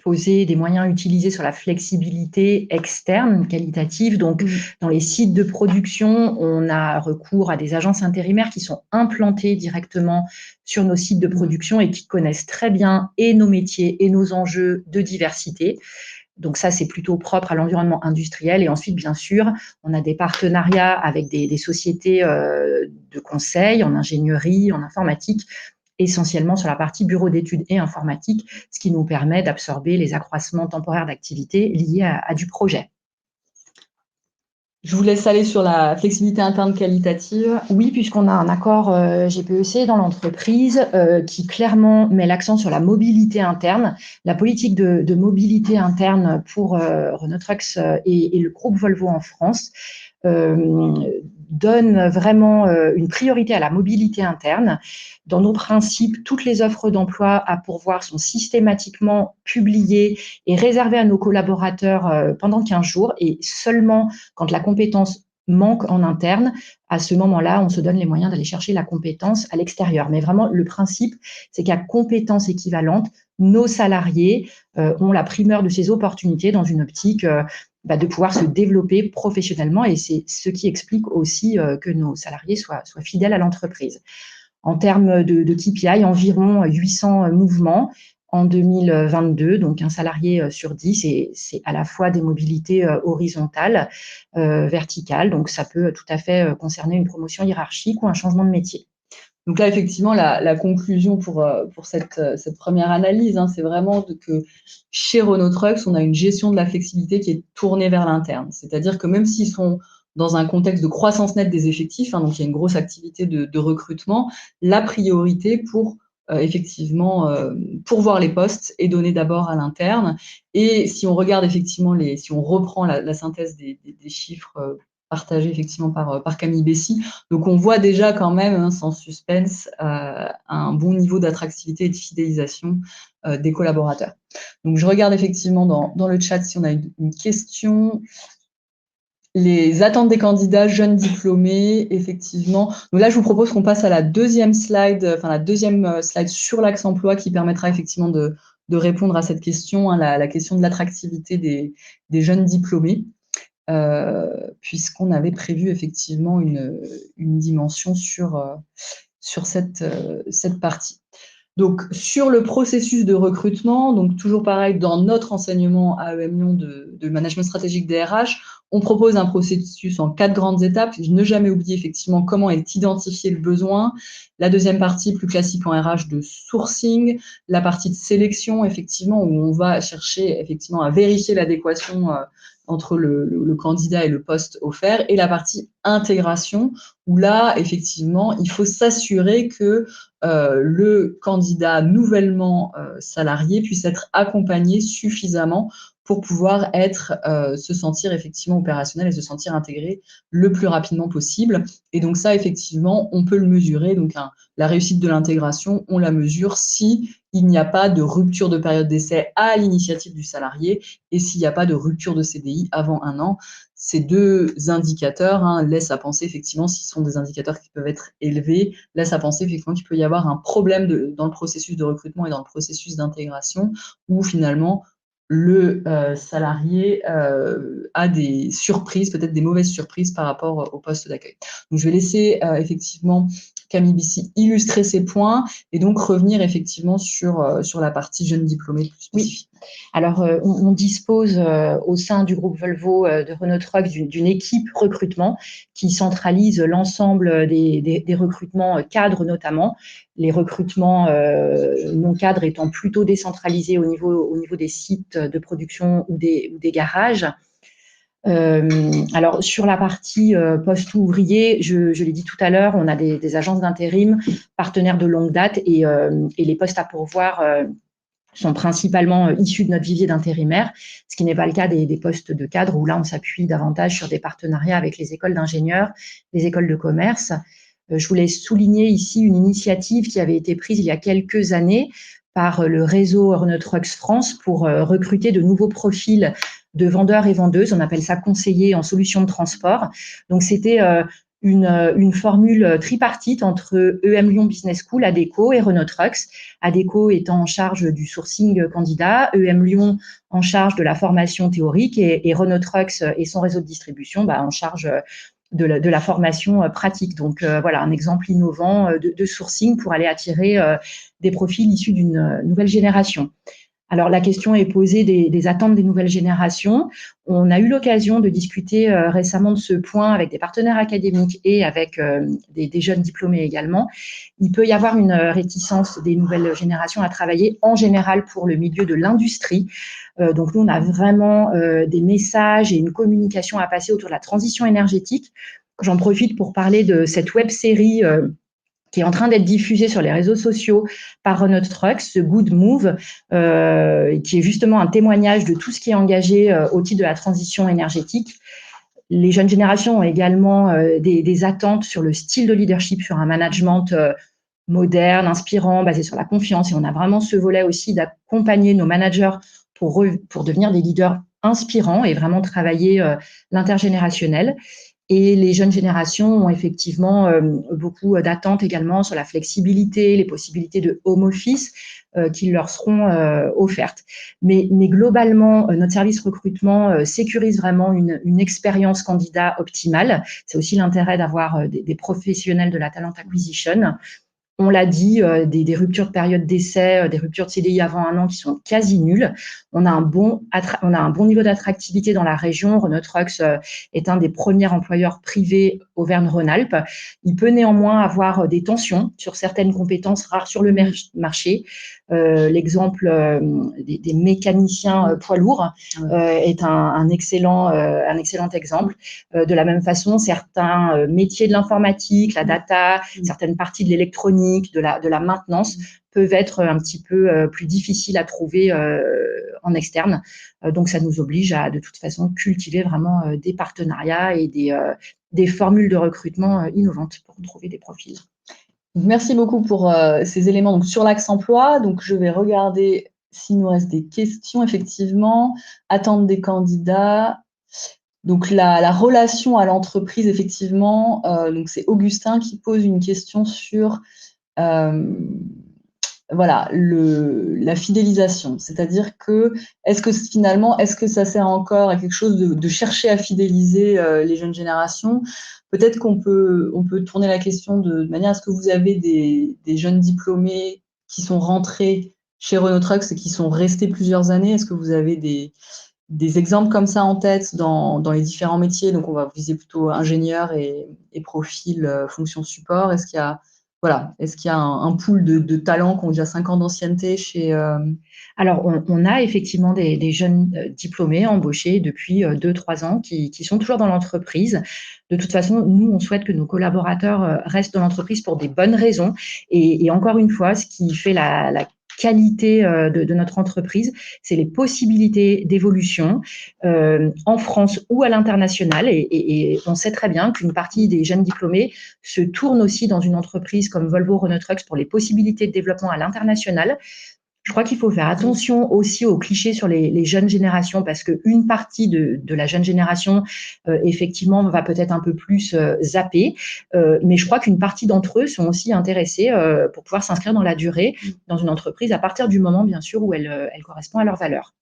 S3: posée des moyens utilisés sur la flexibilité externe qualitative. Donc, dans les sites de production, on a recours à des agences intérimaires qui sont implantées directement sur nos sites de production et qui connaissent très bien et nos métiers et nos enjeux de diversité. Donc ça, c'est plutôt propre à l'environnement industriel. Et ensuite, bien sûr, on a des partenariats avec des sociétés de conseil en ingénierie, en informatique, essentiellement sur la partie bureau d'études et informatique, ce qui nous permet d'absorber les accroissements temporaires d'activité liés à du projet.
S2: Je vous laisse aller sur la flexibilité interne qualitative.
S3: Oui, puisqu'on a un accord GPEC dans l'entreprise qui clairement met l'accent sur la mobilité interne. La politique de mobilité interne pour Renault Trucks et le groupe Volvo en France donne vraiment une priorité à la mobilité interne. Dans nos principes, toutes les offres d'emploi à pourvoir sont systématiquement publiées et réservées à nos collaborateurs pendant 15 jours, et seulement quand la compétence manque en interne, à ce moment-là, on se donne les moyens d'aller chercher la compétence à l'extérieur. Mais vraiment, le principe, c'est qu'à compétence équivalente, nos salariés ont la primeur de ces opportunités dans une optique de pouvoir se développer professionnellement, et c'est ce qui explique aussi que nos salariés soient fidèles à l'entreprise. En termes de KPI, environ 800 mouvements en 2022, donc un salarié sur 10, et c'est à la fois des mobilités horizontales, verticales, donc ça peut tout à fait concerner une promotion hiérarchique ou un changement de métier.
S2: Donc là, effectivement, la conclusion pour cette première analyse, c'est vraiment que chez Renault Trucks, on a une gestion de la flexibilité qui est tournée vers l'interne. C'est-à-dire que même s'ils sont dans un contexte de croissance nette des effectifs, donc il y a une grosse activité de recrutement, la priorité pour effectivement pourvoir les postes est donnée d'abord à l'interne. Et si on regarde effectivement si on reprend la synthèse des chiffres partagé effectivement par Camille Bessy. Donc on voit déjà quand même, sans suspense, un bon niveau d'attractivité et de fidélisation des collaborateurs. Donc je regarde effectivement dans le chat si on a une question. Les attentes des candidats jeunes diplômés, effectivement. Donc là, je vous propose qu'on passe à la deuxième slide, sur l'axe emploi, qui permettra effectivement de répondre à cette question, la question de l'attractivité des jeunes diplômés. Puisqu'on avait prévu effectivement une dimension sur cette partie. Donc, sur le processus de recrutement, donc toujours pareil, dans notre enseignement à EM Lyon de management stratégique des RH, on propose un processus en 4 grandes étapes. Ne jamais oublier effectivement comment est identifié le besoin. La deuxième partie, plus classique en RH, de sourcing. La partie de sélection, effectivement, où on va chercher effectivement à vérifier l'adéquation entre le candidat et le poste offert. Et la partie intégration, où là, effectivement, il faut s'assurer que le candidat nouvellement salarié puisse être accompagné suffisamment pour pouvoir se sentir effectivement opérationnel et se sentir intégré le plus rapidement possible. Et donc ça, effectivement, on peut le mesurer. Donc la réussite de l'intégration, on la mesure si il n'y a pas de rupture de période d'essai à l'initiative du salarié et s'il n'y a pas de rupture de CDI avant 1 an. Ces 2 indicateurs laissent à penser effectivement, s'ils sont des indicateurs qui peuvent être élevés, laissent à penser effectivement qu'il peut y avoir un problème dans le processus de recrutement et dans le processus d'intégration où finalement le salarié a des surprises, peut-être des mauvaises surprises par rapport au poste d'accueil. Donc je vais laisser effectivement Camille Bessy illustrer ces points et donc revenir effectivement sur la partie jeunes diplômés plus spécifique.
S3: Oui. Alors, on dispose au sein du groupe Volvo de Renault Trucks d'une équipe recrutement qui centralise l'ensemble des recrutements cadres notamment, les recrutements non cadres étant plutôt décentralisés au niveau des sites de production ou des garages. Alors, sur la partie poste ouvrier, je l'ai dit tout à l'heure, on a des agences d'intérim, partenaires de longue date, et les postes à pourvoir sont principalement issus de notre vivier d'intérimaires, ce qui n'est pas le cas des postes de cadre, où là, on s'appuie davantage sur des partenariats avec les écoles d'ingénieurs, les écoles de commerce. Je voulais souligner ici une initiative qui avait été prise il y a quelques années par le réseau Renault Trucks France pour recruter de nouveaux profils de vendeurs et vendeuses. On appelle ça conseiller en solutions de transport. Donc, c'était une formule tripartite entre EM Lyon Business School, ADECO et Renault Trucks. ADECO étant en charge du sourcing candidat, EM Lyon en charge de la formation théorique et Renault Trucks et son réseau de distribution en charge de la formation pratique. Donc, voilà, un exemple innovant de sourcing pour aller attirer des profils issus d'une nouvelle génération. Alors, la question est posée des attentes des nouvelles générations. On a eu l'occasion de discuter récemment de ce point avec des partenaires académiques et avec des jeunes diplômés également. Il peut y avoir une réticence des nouvelles générations à travailler en général pour le milieu de l'industrie. Donc, nous, on a vraiment des messages et une communication à passer autour de la transition énergétique. J'en profite pour parler de cette web-série qui est en train d'être diffusée sur les réseaux sociaux par Renault Trucks, ce Good Move, qui est justement un témoignage de tout ce qui est engagé au titre de la transition énergétique. Les jeunes générations ont également des attentes sur le style de leadership, sur un management moderne, inspirant, basé sur la confiance. Et on a vraiment ce volet aussi d'accompagner nos managers pour devenir des leaders inspirants et vraiment travailler l'intergénérationnel. Et les jeunes générations ont effectivement beaucoup d'attentes également sur la flexibilité, les possibilités de home office qui leur seront offertes. Mais globalement, notre service recrutement sécurise vraiment une expérience candidat optimale. C'est aussi l'intérêt d'avoir des professionnels de la talent acquisition. On l'a dit, des ruptures de période d'essai, des ruptures de CDI avant 1 an qui sont quasi nulles. On a un bon niveau d'attractivité dans la région. Renault Trucks est un des premiers employeurs privés Auvergne-Rhône-Alpes. Il peut néanmoins avoir des tensions sur certaines compétences rares sur le marché. L'exemple des mécaniciens poids lourds est un excellent exemple. De la même façon, certains métiers de l'informatique, la data, certaines parties de l'électronique, de la maintenance peuvent être un petit peu plus difficiles à trouver en externe. Donc, ça nous oblige à, de toute façon, cultiver vraiment des partenariats et des formules de recrutement innovantes pour trouver des profils.
S2: Merci beaucoup pour ces éléments donc, sur l'axe emploi. Donc, je vais regarder s'il nous reste des questions, effectivement. Attente des candidats. Donc, la relation à l'entreprise, effectivement, donc c'est Augustin qui pose une question sur voilà, la fidélisation. C'est-à-dire que, est-ce que ça sert encore à quelque chose de chercher à fidéliser les jeunes générations? Peut-être on peut tourner la question de manière à ce que vous avez des jeunes diplômés qui sont rentrés chez Renault Trucks et qui sont restés plusieurs années. Est-ce que vous avez des exemples comme ça en tête dans les différents métiers? Donc, on va viser plutôt ingénieur et profil fonction support. Est-ce qu'il y a un pool de talents qui ont déjà 5 ans d'ancienneté chez…
S3: Alors, on a effectivement des jeunes diplômés embauchés depuis 2-3 ans qui sont toujours dans l'entreprise. De toute façon, nous, on souhaite que nos collaborateurs restent dans l'entreprise pour des bonnes raisons. Et encore une fois, ce qui fait la qualité de notre entreprise, c'est les possibilités d'évolution en France ou à l'international. Et on sait très bien qu'une partie des jeunes diplômés se tournent aussi dans une entreprise comme Volvo Renault Trucks pour les possibilités de développement à l'international. Je crois qu'il faut faire attention aussi aux clichés sur les jeunes générations parce qu'une partie de la jeune génération, effectivement, va peut-être un peu plus zapper. Mais je crois qu'une partie d'entre eux sont aussi intéressés pour pouvoir s'inscrire dans la durée dans une entreprise à partir du moment, bien sûr, où elle correspond à leurs valeurs.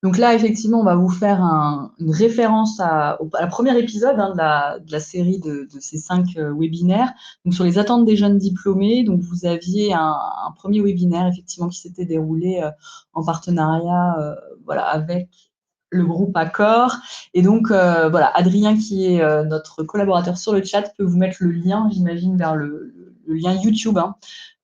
S2: Donc là, effectivement, on va vous faire une référence à la premier épisode de la série de ces 5 webinaires. Donc sur les attentes des jeunes diplômés, donc vous aviez un premier webinaire effectivement qui s'était déroulé en partenariat avec le groupe Accor. Et donc voilà, Adrien qui est notre collaborateur sur le chat peut vous mettre le lien, j'imagine, vers le lien YouTube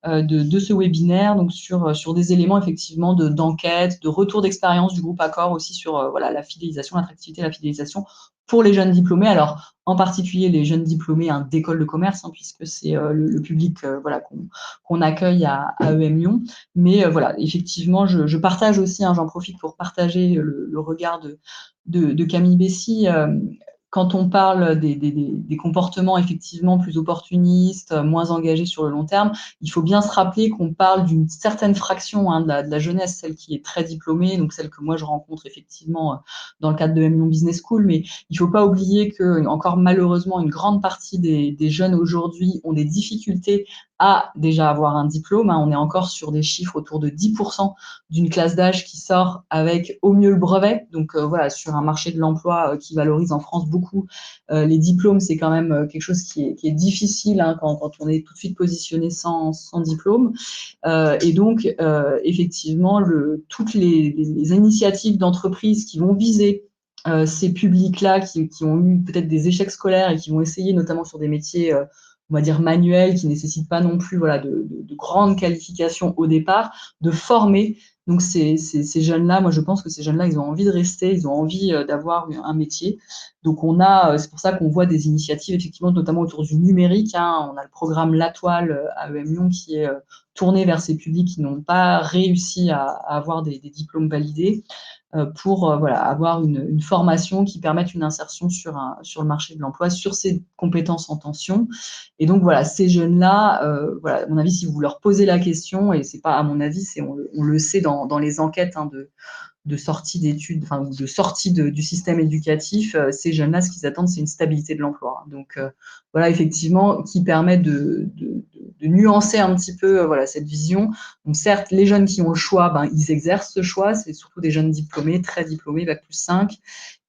S2: de ce webinaire, donc sur des éléments effectivement d'enquête, de retour d'expérience du groupe Accor aussi sur la fidélisation, l'attractivité et la fidélisation pour les jeunes diplômés. Alors, en particulier les jeunes diplômés d'école de commerce, puisque c'est le public qu'on accueille à EM Lyon. Mais voilà, effectivement, je partage aussi, j'en profite pour partager le regard de Camille Bessy. Quand on parle des comportements effectivement plus opportunistes, moins engagés sur le long terme, il faut bien se rappeler qu'on parle d'une certaine fraction de la jeunesse, celle qui est très diplômée, donc celle que moi je rencontre effectivement dans le cadre de M Lyon Business School, mais il ne faut pas oublier que, encore malheureusement, une grande partie des jeunes aujourd'hui ont des difficultés à déjà avoir un diplôme. On est encore sur des chiffres autour de 10% d'une classe d'âge qui sort avec au mieux le brevet. Donc voilà, sur un marché de l'emploi qui valorise en France beaucoup les diplômes, c'est quand même quelque chose qui est difficile quand on est tout de suite positionné sans diplôme. Et donc, effectivement, toutes les initiatives d'entreprises qui vont viser ces publics-là qui ont eu peut-être des échecs scolaires et qui vont essayer, notamment sur des métiers on va dire manuels, qui ne nécessitent pas non plus de grandes qualifications au départ, de former. Donc ces jeunes-là, moi je pense que ces jeunes-là, ils ont envie de rester, ils ont envie d'avoir un métier. Donc c'est pour ça qu'on voit des initiatives effectivement, notamment autour du numérique. On a le programme La Toile à EM Lyon qui est tourné vers ces publics qui n'ont pas réussi à avoir des diplômes validés. pour voilà, avoir une formation qui permette une insertion sur le marché de l'emploi, sur ces compétences en tension. Et donc, voilà, ces jeunes-là, voilà, à mon avis, si vous leur posez la question, et c'est pas à mon avis, on le sait dans les enquêtes de sortie d'études, enfin, de sortie du système éducatif, ces jeunes-là, ce qu'ils attendent, c'est une stabilité de l'emploi. Donc, voilà, effectivement, qui permet de nuancer un petit peu voilà, cette vision. Donc, certes, les jeunes qui ont le choix, ben, ils exercent ce choix. C'est surtout des jeunes diplômés, très diplômés, Bac+5.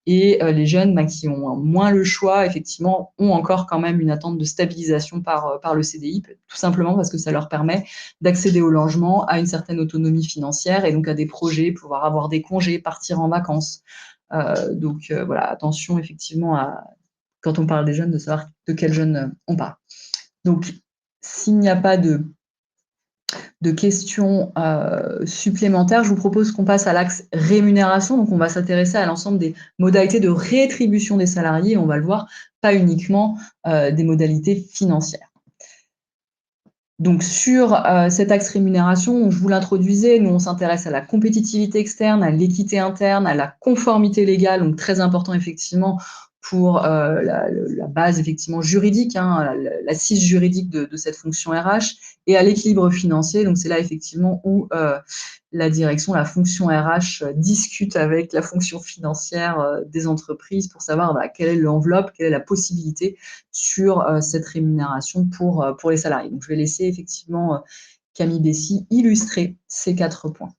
S2: Et les jeunes bah, qui ont moins le choix, effectivement, ont encore quand même une attente de stabilisation par le CDI, tout simplement parce que ça leur permet d'accéder au logement, à une certaine autonomie financière et donc à des projets, pouvoir avoir des congés, partir en vacances. Donc voilà, attention effectivement quand on parle des jeunes, de savoir de quels jeunes on parle. Donc, s'il n'y a pas de questions supplémentaires, je vous propose qu'on passe à l'axe rémunération. Donc, on va s'intéresser à l'ensemble des modalités de rétribution des salariés. On va le voir, pas uniquement des modalités financières. Donc, sur cet axe rémunération, je vous l'introduisais, nous, on s'intéresse à la compétitivité externe, à l'équité interne, à la conformité légale, donc très important, effectivement, pour la base effectivement juridique, hein, l'assise juridique de cette fonction RH, et à l'équilibre financier. Donc c'est là effectivement où la direction, la fonction RH discute avec la fonction financière des entreprises pour savoir quelle est l'enveloppe, quelle est la possibilité sur cette rémunération pour les salariés. Donc je vais laisser effectivement Camille Bessy illustrer ces 4 points.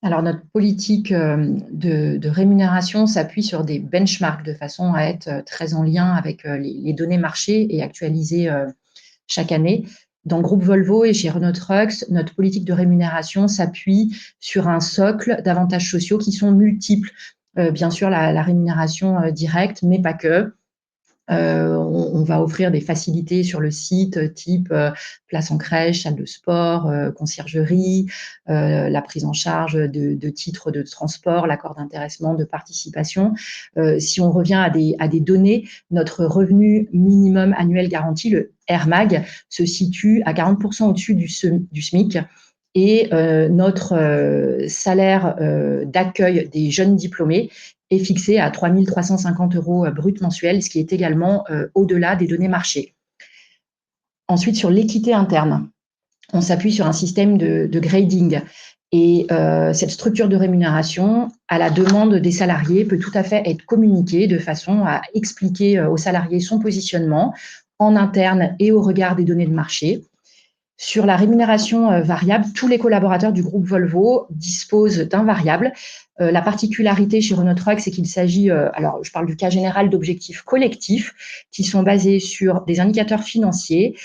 S3: Alors, notre politique de rémunération s'appuie sur des benchmarks de façon à être très en lien avec les données marché et actualisées chaque année. Dans le groupe Volvo et chez Renault Trucks, notre politique de rémunération s'appuie sur un socle d'avantages sociaux qui sont multiples. Bien sûr, la rémunération directe, mais pas que. On va offrir des facilités sur le site, type place en crèche, salle de sport, conciergerie, la prise en charge de titres de transport, l'accord d'intéressement, de participation. Si on revient à des données, notre revenu minimum annuel garanti, le RMAG, se situe à 40% au-dessus du SMIC. Et notre salaire d'accueil des jeunes diplômés est fixé à 3 350 € brut mensuels, ce qui est également au-delà des données marché. Ensuite, sur l'équité interne, on s'appuie sur un système de grading. Et cette structure de rémunération, à la demande des salariés, peut tout à fait être communiquée de façon à expliquer aux salariés son positionnement en interne et au regard des données de marché. Sur la rémunération variable, tous les collaborateurs du groupe Volvo disposent d'un variable. La particularité chez Renault Trucks, c'est qu'il s'agit, alors je parle du cas général, d'objectifs collectifs qui sont basés sur des indicateurs financiers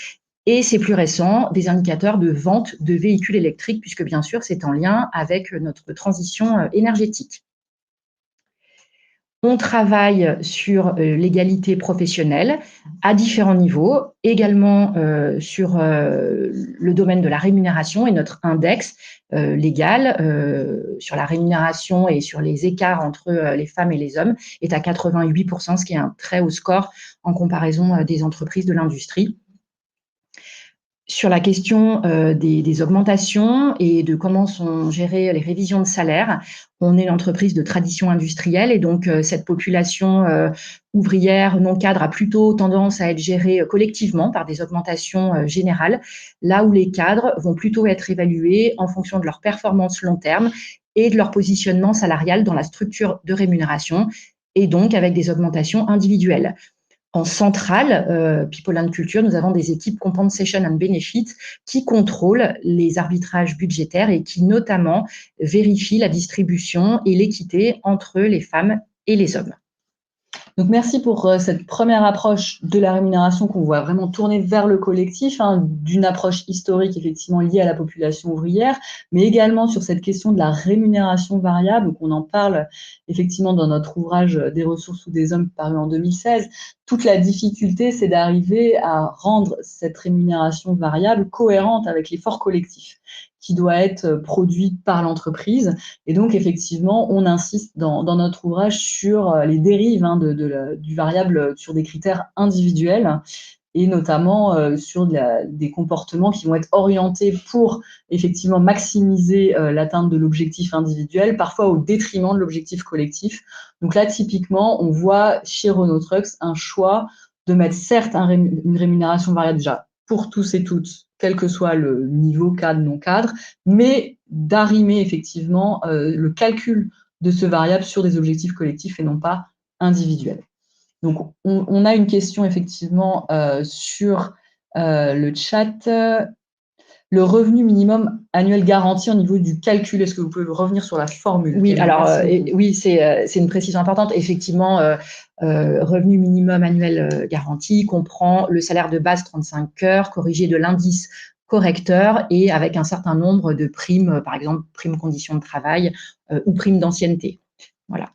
S3: et c'est plus récent, des indicateurs de vente de véhicules électriques, puisque bien sûr, c'est en lien avec notre transition énergétique. On travaille sur l'égalité professionnelle à différents niveaux, également sur le domaine de la rémunération et notre index légal sur la rémunération et sur les écarts entre les femmes et les hommes est à 88%, ce qui est un très haut score en comparaison des entreprises de l'industrie. Sur la question des augmentations et de comment sont gérées les révisions de salaire, on est une entreprise de tradition industrielle et donc cette population ouvrière non cadre a plutôt tendance à être gérée collectivement par des augmentations générales, là où les cadres vont plutôt être évalués en fonction de leur performance long terme et de leur positionnement salarial dans la structure de rémunération et donc avec des augmentations individuelles. En centrale, People and Culture, nous avons des équipes Compensation and Benefits qui contrôlent les arbitrages budgétaires et qui notamment vérifient la distribution et l'équité entre les femmes et les hommes.
S2: Donc, merci pour cette première approche de la rémunération qu'on voit vraiment tourner vers le collectif, hein, d'une approche historique effectivement liée à la population ouvrière, mais également sur cette question de la rémunération variable. Donc, on en parle effectivement dans notre ouvrage Des ressources ou des hommes paru en 2016. Toute la difficulté, c'est d'arriver à rendre cette rémunération variable cohérente avec l'effort collectif qui doit être produit par l'entreprise. Et donc, effectivement, on insiste dans notre ouvrage sur les dérives hein, du variable sur des critères individuels et notamment sur des comportements qui vont être orientés pour effectivement maximiser l'atteinte de l'objectif individuel, parfois au détriment de l'objectif collectif. Donc là, typiquement, on voit chez Renault Trucks un choix de mettre certes une rémunération variable déjà pour tous et toutes, quel que soit le niveau cadre, non cadre, mais d'arrimer effectivement le calcul de ce variable sur des objectifs collectifs et non pas individuels. Donc, on a une question effectivement sur le chat. Le revenu minimum annuel garanti au niveau du calcul, est-ce que vous pouvez revenir sur la formule?
S3: Oui, alors oui, c'est une précision importante. Effectivement, revenu minimum annuel garanti comprend le salaire de base 35 heures, corrigé de l'indice correcteur et avec un certain nombre de primes, par exemple, prime conditions de travail ou prime d'ancienneté. Voilà.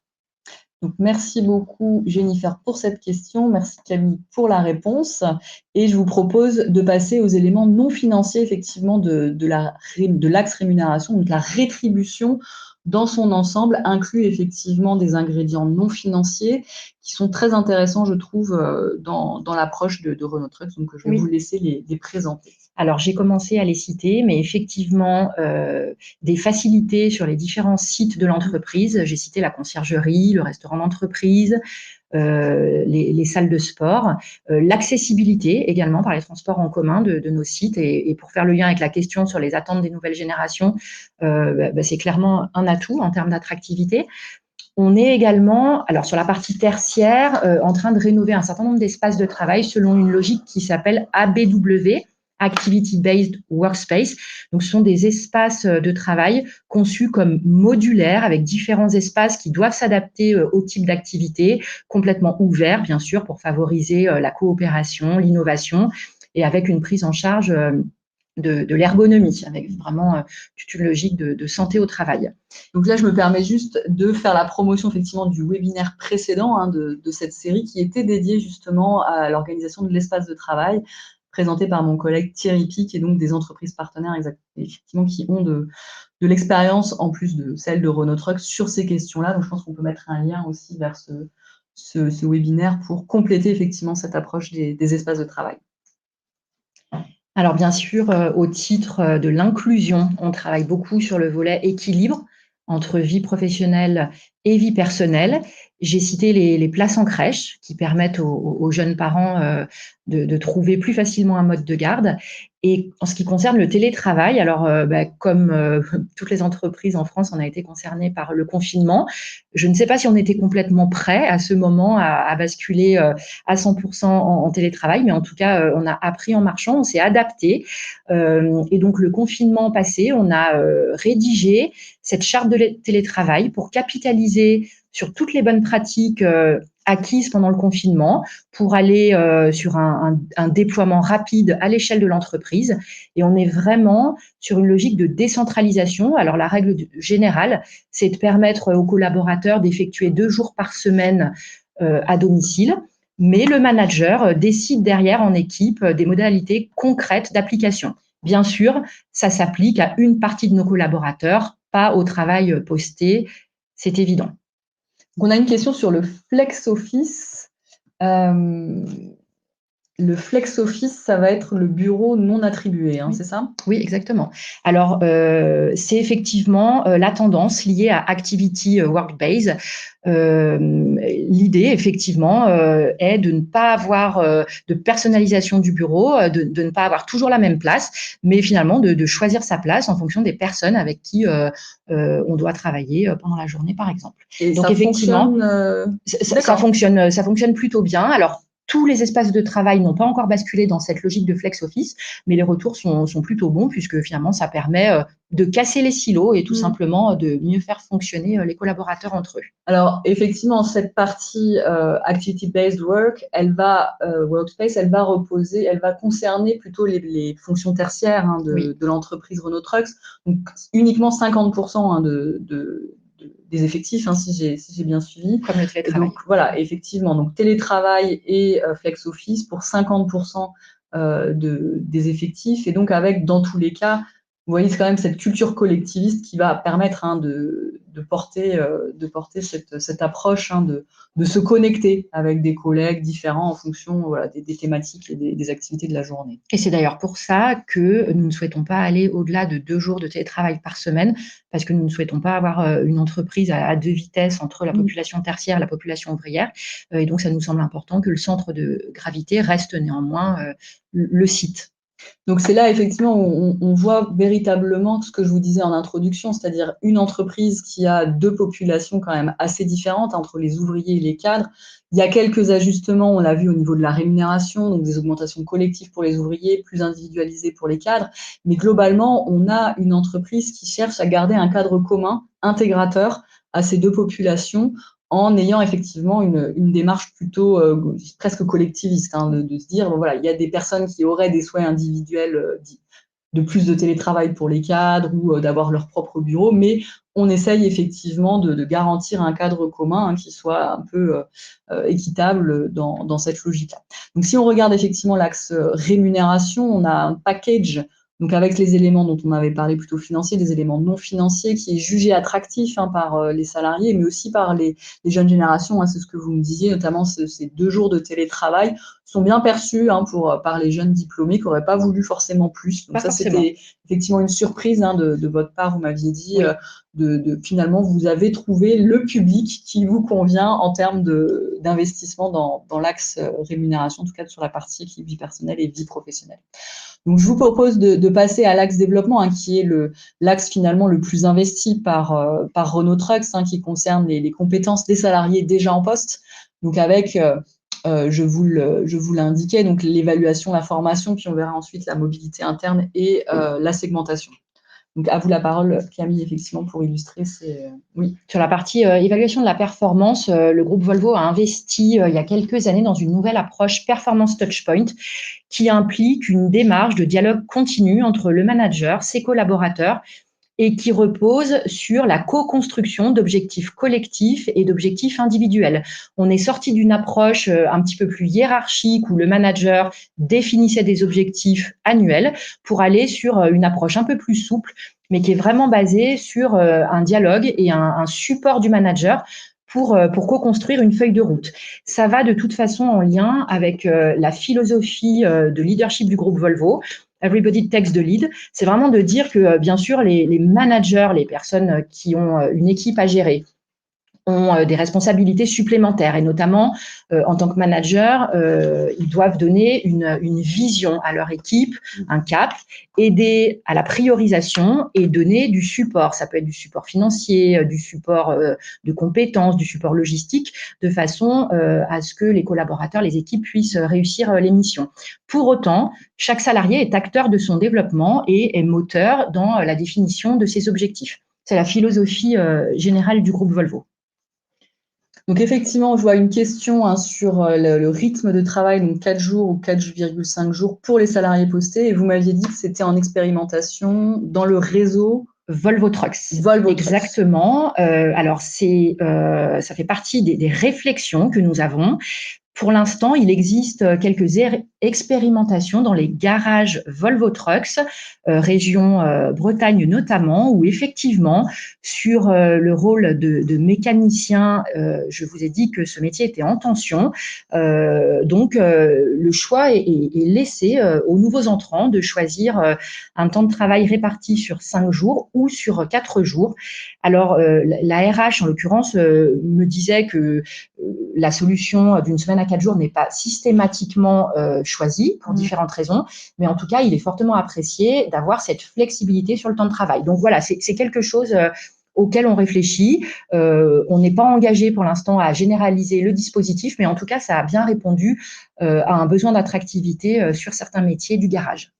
S2: Donc, merci beaucoup, Jennifer, pour cette question. Merci, Camille, pour la réponse. Et je vous propose de passer aux éléments non financiers, effectivement, de l'axe rémunération, donc la rétribution dans son ensemble inclut effectivement des ingrédients non financiers qui sont très intéressants, je trouve, dans l'approche de Renault Trucks. Donc, je vais vous laisser les présenter.
S3: Alors, j'ai commencé à les citer, mais effectivement, des facilités sur les différents sites de l'entreprise. J'ai cité la conciergerie, le restaurant d'entreprise, les salles de sport, l'accessibilité également par les transports en commun de nos sites. Et pour faire le lien avec la question sur les attentes des nouvelles générations, c'est clairement un atout en termes d'attractivité. On est également, alors sur la partie tertiaire, en train de rénover un certain nombre d'espaces de travail selon une logique qui s'appelle ABW, Activity Based Workspace. Donc, ce sont des espaces de travail conçus comme modulaires avec différents espaces qui doivent s'adapter au type d'activité, complètement ouverts, bien sûr, pour favoriser la coopération, l'innovation et avec une prise en charge de l'ergonomie, avec vraiment toute une logique de santé au travail.
S2: Donc là, je me permets juste de faire la promotion effectivement du webinaire précédent de cette série qui était dédié justement à l'organisation de l'espace de travail, présenté par mon collègue Thierry Pic et donc des entreprises partenaires effectivement qui ont de l'expérience en plus de celle de Renault Trucks sur ces questions-là. Donc je pense qu'on peut mettre un lien aussi vers ce webinaire pour compléter effectivement cette approche des espaces de travail.
S3: Alors bien sûr, au titre de l'inclusion, on travaille beaucoup sur le volet équilibre entre vie professionnelle et vie personnelle. J'ai cité les places en crèche qui permettent aux jeunes parents de trouver plus facilement un mode de garde. Et en ce qui concerne le télétravail, alors comme toutes les entreprises en France, on a été concernés par le confinement. Je ne sais pas si on était complètement prêt à ce moment à basculer à 100% en télétravail, mais en tout cas, on a appris en marchant, on s'est adapté. Et donc, le confinement passé, on a rédigé cette charte de télétravail pour capitaliser sur toutes les bonnes pratiques acquises pendant le confinement pour aller sur un déploiement rapide à l'échelle de l'entreprise. Et on est vraiment sur une logique de décentralisation. Alors, la règle générale, c'est de permettre aux collaborateurs d'effectuer 2 jours par semaine à domicile. Mais le manager décide derrière en équipe des modalités concrètes d'application. Bien sûr, ça s'applique à une partie de nos collaborateurs, pas au travail posté, c'est évident.
S2: On a une question sur le flex office. Le flex office, ça va être le bureau non attribué,
S3: oui.
S2: C'est ça?
S3: Oui, exactement. Alors, c'est effectivement la tendance liée à Activity Workspace. L'idée, effectivement, est de ne pas avoir de personnalisation du bureau, de ne pas avoir toujours la même place, mais finalement de choisir sa place en fonction des personnes avec qui on doit travailler pendant la journée, par exemple.
S2: Et
S3: donc,
S2: ça
S3: effectivement,
S2: fonctionne,
S3: ça fonctionne plutôt bien. Alors, tous les espaces de travail n'ont pas encore basculé dans cette logique de flex office, mais les retours sont plutôt bons puisque finalement, ça permet de casser les silos et tout simplement de mieux faire fonctionner les collaborateurs entre eux.
S2: Alors, effectivement, cette partie activity-based work, workspace, elle va reposer, elle va concerner plutôt les fonctions tertiaires de l'entreprise Renault Trucks, donc uniquement 50% des effectifs, si j'ai bien suivi.
S3: Comme le télétravail.
S2: Donc, voilà, effectivement, donc télétravail et flex office pour 50% des effectifs, et donc avec, dans tous les cas, vous voyez, c'est quand même cette culture collectiviste qui va permettre porter cette approche de se connecter avec des collègues différents en fonction voilà, des thématiques et des activités de la journée.
S3: Et c'est d'ailleurs pour ça que nous ne souhaitons pas aller au-delà de 2 jours de télétravail par semaine, parce que nous ne souhaitons pas avoir une entreprise à 2 vitesses entre la population tertiaire et la population ouvrière. Et donc, ça nous semble important que le centre de gravité reste néanmoins le site.
S2: Donc c'est là effectivement où on voit véritablement ce que je vous disais en introduction, c'est-à-dire une entreprise qui a 2 populations quand même assez différentes entre les ouvriers et les cadres. Il y a quelques ajustements, on l'a vu au niveau de la rémunération, donc des augmentations collectives pour les ouvriers, plus individualisées pour les cadres. Mais globalement, on a une entreprise qui cherche à garder un cadre commun, intégrateur à ces 2 populations, en ayant effectivement une démarche plutôt presque collectiviste, de se dire, bon, voilà, il y a des personnes qui auraient des souhaits individuels de plus de télétravail pour les cadres ou d'avoir leur propre bureau, mais on essaye effectivement de garantir un cadre commun qui soit un peu équitable dans cette logique-là. Donc si on regarde effectivement l'axe rémunération, on a un package donc avec les éléments dont on avait parlé plutôt financiers, des éléments non financiers qui est jugé attractif par les salariés, mais aussi par les jeunes générations. C'est ce que vous me disiez, notamment ces 2 jours de télétravail sont bien perçus par les jeunes diplômés qui n'auraient pas voulu forcément plus. Donc ça, c'était effectivement une surprise de votre part, vous m'aviez dit, oui. Finalement, vous avez trouvé le public qui vous convient en termes d'investissement dans l'axe rémunération, en tout cas sur la partie vie personnelle et vie professionnelle. Donc, je vous propose de passer à l'axe développement, qui est l'axe finalement le plus investi par Renault Trucks, qui concerne les compétences des salariés déjà en poste. Donc, avec, je vous l'indiquais, donc l'évaluation, la formation, puis on verra ensuite la mobilité interne et la segmentation. Donc, à vous la parole, Camille, effectivement, pour illustrer
S3: Oui. Sur la partie évaluation de la performance, le groupe Volvo a investi il y a quelques années dans une nouvelle approche Performance Touchpoint qui implique une démarche de dialogue continu entre le manager, ses collaborateurs et qui repose sur la co-construction d'objectifs collectifs et d'objectifs individuels. On est sorti d'une approche un petit peu plus hiérarchique où le manager définissait des objectifs annuels pour aller sur une approche un peu plus souple, mais qui est vraiment basée sur un dialogue et un support du manager pour co-construire une feuille de route. Ça va de toute façon en lien avec la philosophie de leadership du groupe Volvo. Everybody takes the lead. C'est vraiment de dire que, bien sûr, les managers, les personnes qui ont une équipe à gérer, ont des responsabilités supplémentaires et notamment en tant que manager, ils doivent donner une vision à leur équipe, un cap, aider à la priorisation et donner du support. Ça peut être du support financier, du support de compétences, du support logistique, de façon à ce que les collaborateurs, les équipes puissent réussir les missions. Pour autant, chaque salarié est acteur de son développement et est moteur dans la définition de ses objectifs. C'est la philosophie générale du groupe Volvo.
S2: Donc effectivement, je vois une question sur le rythme de travail, donc 4 jours ou 4,5 jours pour les salariés postés. Et vous m'aviez dit que c'était en expérimentation dans le réseau
S3: Volvo Trucks. Exactement. Alors, ça fait partie des réflexions que nous avons. Pour l'instant, il existe quelques expérimentations dans les garages Volvo Trucks, région Bretagne notamment, où effectivement, sur le rôle de mécanicien, je vous ai dit que ce métier était en tension. Donc, le choix est laissé aux nouveaux entrants de choisir un temps de travail réparti sur 5 jours ou sur 4 jours. Alors, la RH, en l'occurrence, me disait que la solution d'une semaine à 4 jours n'est pas systématiquement choisie pour différentes raisons, mais en tout cas, il est fortement apprécié d'avoir cette flexibilité sur le temps de travail. Donc voilà, c'est quelque chose auquel on réfléchit. On n'est pas engagé pour l'instant à généraliser le dispositif, mais en tout cas, ça a bien répondu à un besoin d'attractivité sur certains métiers du garage.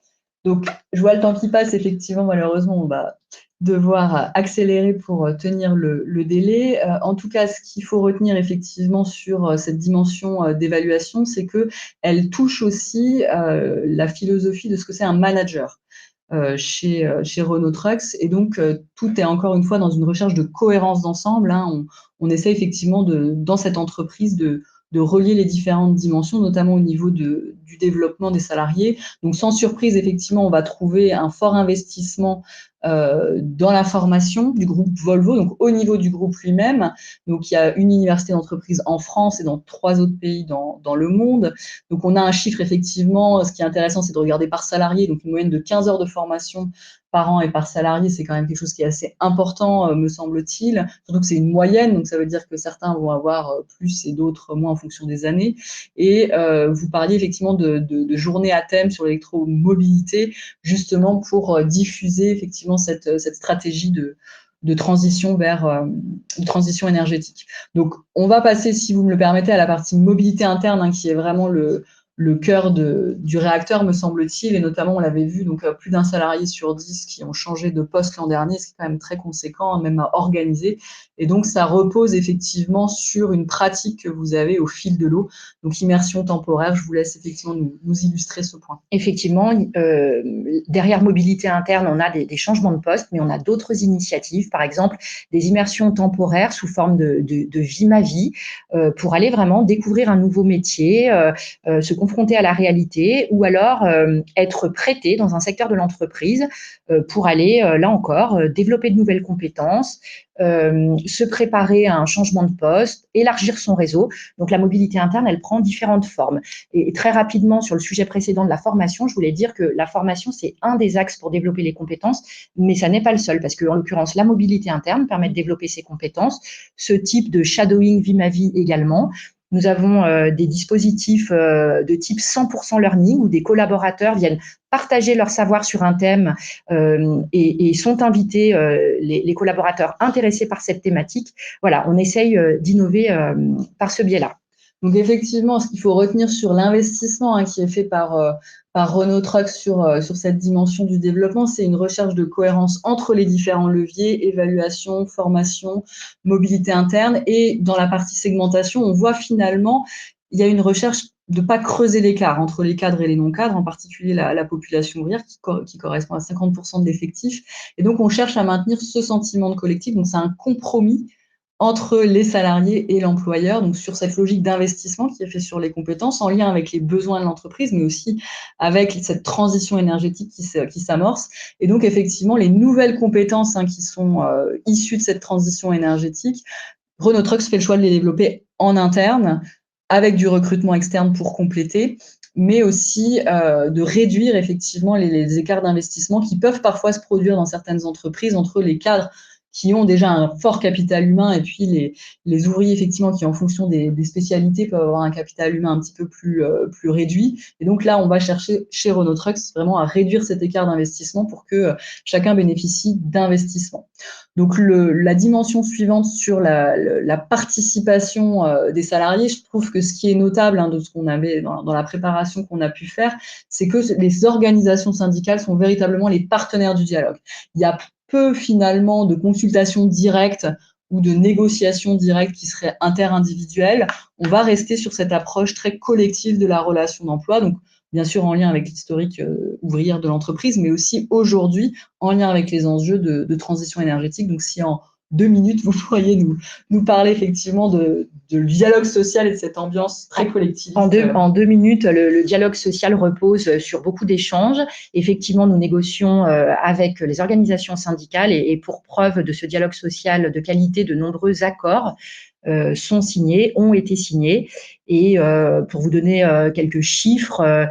S2: Donc, je vois le temps qui passe, effectivement, malheureusement, on va devoir accélérer pour tenir le délai. En tout cas, ce qu'il faut retenir effectivement sur cette dimension d'évaluation, c'est qu'elle touche aussi la philosophie de ce que c'est un manager chez Renault Trucks. Et donc, tout est encore une fois dans une recherche de cohérence d'ensemble. On essaie effectivement, dans cette entreprise, de relier les différentes dimensions, notamment au niveau du développement des salariés. Donc, sans surprise, effectivement, on va trouver un fort investissement dans la formation du groupe Volvo, donc au niveau du groupe lui-même. Donc, il y a une université d'entreprise en France et dans 3 autres pays dans le monde. Donc, on a un chiffre, effectivement, ce qui est intéressant, c'est de regarder par salarié, donc une moyenne de 15 heures de formation par an et par salarié, c'est quand même quelque chose qui est assez important, me semble-t-il. Surtout que c'est une moyenne, donc ça veut dire que certains vont avoir plus et d'autres moins en fonction des années. Et vous parliez effectivement de journées à thème sur l'électromobilité, justement pour diffuser effectivement cette stratégie de transition vers une transition énergétique. Donc, on va passer, si vous me le permettez, à la partie mobilité interne, hein, qui est vraiment le cœur du réacteur, me semble-t-il, et notamment, on l'avait vu, donc plus d'un salarié sur 10 qui ont changé de poste l'an dernier, ce qui est quand même très conséquent, même à organiser. Et donc, ça repose effectivement sur une pratique que vous avez au fil de l'eau. Donc, immersion temporaire, je vous laisse effectivement nous illustrer ce point.
S3: Effectivement, derrière mobilité interne, on a des changements de poste, mais on a d'autres initiatives, par exemple des immersions temporaires sous forme de vie ma vie, pour aller vraiment découvrir un nouveau métier, se confronter à la réalité, ou alors être prêté dans un secteur de l'entreprise pour aller, là encore, développer de nouvelles compétences, se préparer à un changement de poste, élargir son réseau. Donc la mobilité interne, elle prend différentes formes. Et très rapidement, sur le sujet précédent de la formation, je voulais dire que la formation, c'est un des axes pour développer les compétences, mais ça n'est pas le seul, parce qu'en l'occurrence, la mobilité interne permet de développer ses compétences, ce type de shadowing vie ma vie également. Nous avons des dispositifs de type 100% learning, où des collaborateurs viennent partager leur savoir sur un thème et sont invités les collaborateurs intéressés par cette thématique. Voilà, on essaye d'innover par ce biais-là.
S2: Donc effectivement, ce qu'il faut retenir sur l'investissement, hein, qui est fait par Renault Trucks sur cette dimension du développement, c'est une recherche de cohérence entre les différents leviers, évaluation, formation, mobilité interne. Et dans la partie segmentation, on voit finalement, il y a une recherche de ne pas creuser l'écart entre les cadres et les non-cadres, en particulier la population ouvrière qui correspond à 50% de l'effectif. Et donc, on cherche à maintenir ce sentiment de collectif. Donc, c'est un compromis entre les salariés et l'employeur, donc sur cette logique d'investissement qui est fait sur les compétences, en lien avec les besoins de l'entreprise, mais aussi avec cette transition énergétique qui s'amorce. Et donc, effectivement, les nouvelles compétences, hein, qui sont issues de cette transition énergétique, Renault Trucks fait le choix de les développer en interne, avec du recrutement externe pour compléter, mais aussi de réduire effectivement les écarts d'investissement qui peuvent parfois se produire dans certaines entreprises entre les cadres qui ont déjà un fort capital humain et puis les ouvriers, effectivement, qui, en fonction des spécialités, peuvent avoir un capital humain un petit peu plus réduit. Et donc là, on va chercher chez Renault Trucks vraiment à réduire cet écart d'investissement pour que chacun bénéficie d'investissement. Donc la dimension suivante sur la participation des salariés, je trouve que ce qui est notable, hein, de ce qu'on avait dans la préparation qu'on a pu faire, c'est que les organisations syndicales sont véritablement les partenaires du dialogue. Il y a peu finalement de consultations directes ou de négociations directes qui seraient interindividuelles. On va rester sur cette approche très collective de la relation d'emploi, donc bien sûr en lien avec l'historique ouvrière de l'entreprise, mais aussi aujourd'hui en lien avec les enjeux de transition énergétique. Donc si en 2 minutes, vous pourriez nous parler effectivement de dialogue social et de cette ambiance très collective.
S3: En deux minutes, le dialogue social repose sur beaucoup d'échanges. Effectivement, nous négocions avec les organisations syndicales et pour preuve de ce dialogue social de qualité, de nombreux accords sont signés, ont été signés. Et pour vous donner quelques chiffres,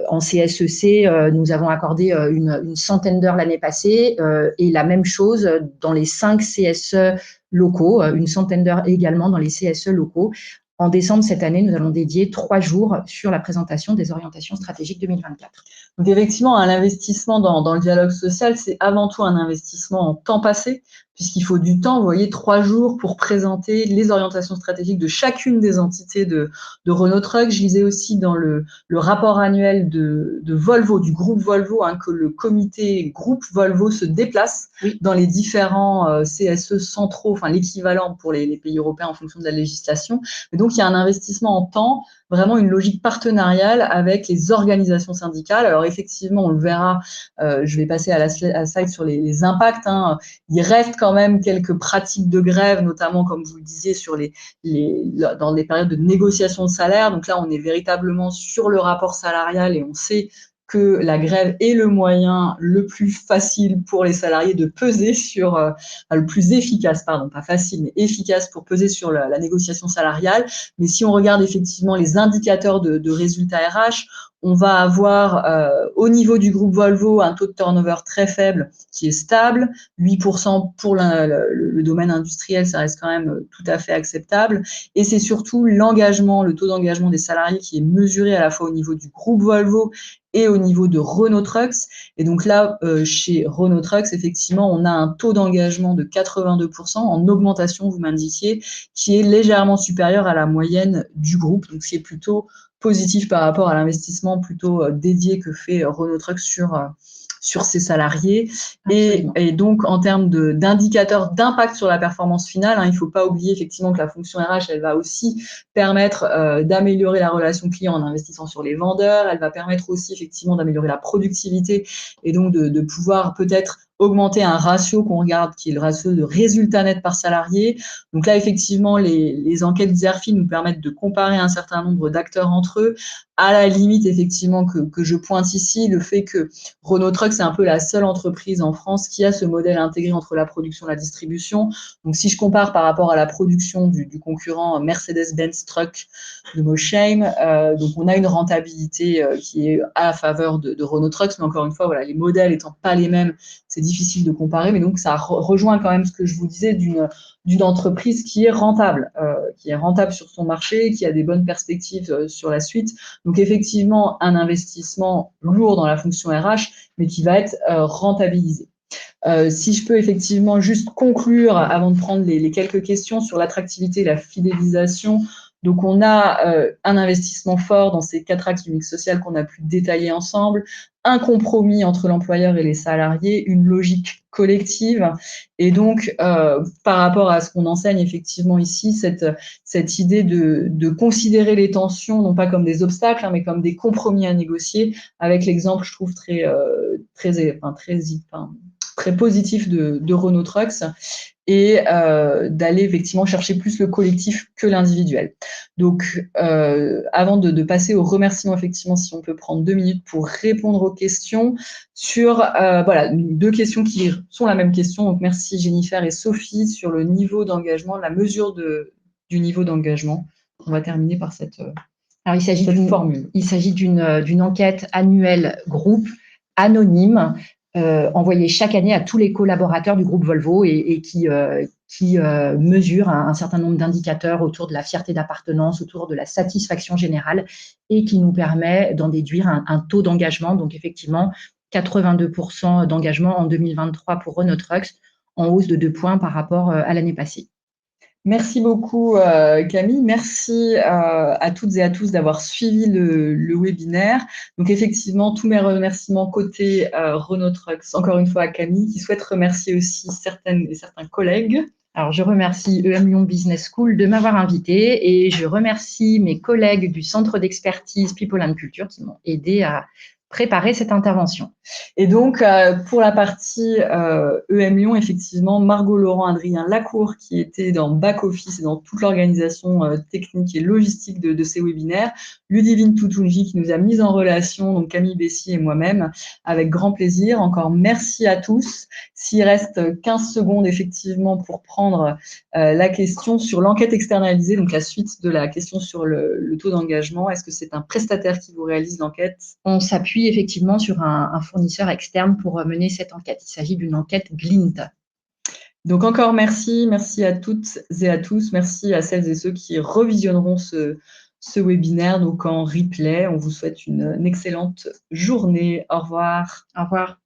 S3: en CSEC, nous avons accordé une centaine d'heures l'année passée et la même chose dans les 5 CSE locaux, une centaine d'heures également dans les CSE locaux. En décembre cette année, nous allons dédier 3 jours sur la présentation des orientations stratégiques 2024.
S2: Donc effectivement, l'investissement dans le dialogue social, c'est avant tout un investissement en temps passé, puisqu'il faut du temps, vous voyez, 3 jours pour présenter les orientations stratégiques de chacune des entités de Renault Trucks. Je lisais aussi dans le rapport annuel de Volvo, du groupe Volvo, hein, que le comité groupe Volvo se déplace dans les différents CSE centraux, enfin l'équivalent pour les pays européens en fonction de la législation. Et donc, il y a un investissement en temps, vraiment une logique partenariale avec les organisations syndicales. Alors effectivement, on le verra, je vais passer à la slide sur les impacts, hein. Il reste quand même quelques pratiques de grève, notamment, comme vous le disiez, dans les périodes de négociation de salaire. Donc là, on est véritablement sur le rapport salarial et on sait que la grève est le moyen le plus facile pour les salariés de peser sur, le plus efficace, pardon, pas facile, mais efficace pour peser sur la négociation salariale. Mais si on regarde effectivement les indicateurs de résultats RH, on va avoir au niveau du groupe Volvo un taux de turnover très faible qui est stable, 8% pour le domaine industriel, ça reste quand même tout à fait acceptable. Et c'est surtout l'engagement, le taux d'engagement des salariés qui est mesuré à la fois au niveau du groupe Volvo et au niveau de Renault Trucks. Et donc là, chez Renault Trucks, effectivement, on a un taux d'engagement de 82% en augmentation, vous m'indiquiez, qui est légèrement supérieur à la moyenne du groupe, donc c'est plutôt positif par rapport à l'investissement plutôt dédié que fait Renault Trucks sur ses salariés. Et donc, en termes d'indicateurs d'impact sur la performance finale, il ne faut pas oublier effectivement que la fonction RH, elle va aussi permettre d'améliorer la relation client en investissant sur les vendeurs. Elle va permettre aussi effectivement d'améliorer la productivité et donc de pouvoir peut-être augmenter un ratio qu'on regarde, qui est le ratio de résultat net par salarié. Donc là, effectivement, les enquêtes Xerfi nous permettent de comparer un certain nombre d'acteurs entre eux. À la limite, effectivement, que je pointe ici, le fait que Renault Trucks, c'est un peu la seule entreprise en France qui a ce modèle intégré entre la production et la distribution. Donc, si je compare par rapport à la production du concurrent Mercedes-Benz Truck de Moshame, donc on a une rentabilité qui est à la faveur de Renault Trucks, mais encore une fois, voilà, les modèles étant pas les mêmes, c'est difficile de comparer, mais donc ça rejoint quand même ce que je vous disais d'une entreprise qui est rentable sur son marché, qui a des bonnes perspectives sur la suite. Donc effectivement, un investissement lourd dans la fonction RH, mais qui va être rentabilisé. Si je peux effectivement juste conclure avant de prendre les quelques questions sur l'attractivité et la fidélisation. Donc, on a un investissement fort dans ces 4 axes du mix social qu'on a pu détailler ensemble, un compromis entre l'employeur et les salariés, une logique collective. Et donc, par rapport à ce qu'on enseigne effectivement ici, cette idée de considérer les tensions, non pas comme des obstacles, mais comme des compromis à négocier, avec l'exemple, je trouve, très positif de Renault Trucks, et d'aller effectivement chercher plus le collectif que l'individuel. Donc, avant de passer aux remerciements, effectivement, si on peut prendre 2 minutes pour répondre aux questions sur, voilà, 2 questions qui sont la même question. Donc, merci Jennifer et Sophie sur le niveau d'engagement, la mesure du niveau d'engagement. On va terminer par cette
S3: Alors, il s'agit
S2: formule.
S3: Il s'agit d'une enquête annuelle groupe anonyme envoyée chaque année à tous les collaborateurs du groupe Volvo et qui mesure un certain nombre d'indicateurs autour de la fierté d'appartenance, autour de la satisfaction générale et qui nous permet d'en déduire un taux d'engagement. Donc, effectivement, 82% d'engagement en 2023 pour Renault Trucks, en hausse de 2 points par rapport à l'année passée.
S2: Merci beaucoup Camille, merci à toutes et à tous d'avoir suivi le webinaire. Donc effectivement, tous mes remerciements côté Renault Trucks, encore une fois à Camille, qui souhaite remercier aussi certaines et certains collègues.
S3: Alors je remercie EM Lyon Business School de m'avoir invité et je remercie mes collègues du Centre d'expertise People and Culture qui m'ont aidé à préparer cette intervention.
S2: Et donc, pour la partie EM Lyon, effectivement, Margot Laurent, Adrien Lacour, qui était dans back-office et dans toute l'organisation technique et logistique de ces webinaires, Ludivine Toutounji, qui nous a mis en relation, donc Camille Bessy et moi-même, avec grand plaisir. Encore merci à tous. S'il reste 15 secondes, effectivement, pour prendre la question sur l'enquête externalisée, donc la suite de la question sur le taux d'engagement, est-ce que c'est un prestataire qui vous réalise l'enquête?
S3: On s'appuie effectivement sur un fournisseur externe pour mener cette enquête. Il s'agit d'une enquête Glint.
S2: Donc encore merci à toutes et à tous. Merci à celles et ceux qui revisionneront ce webinaire donc en replay. On vous souhaite une excellente journée. Au revoir.
S3: Au revoir.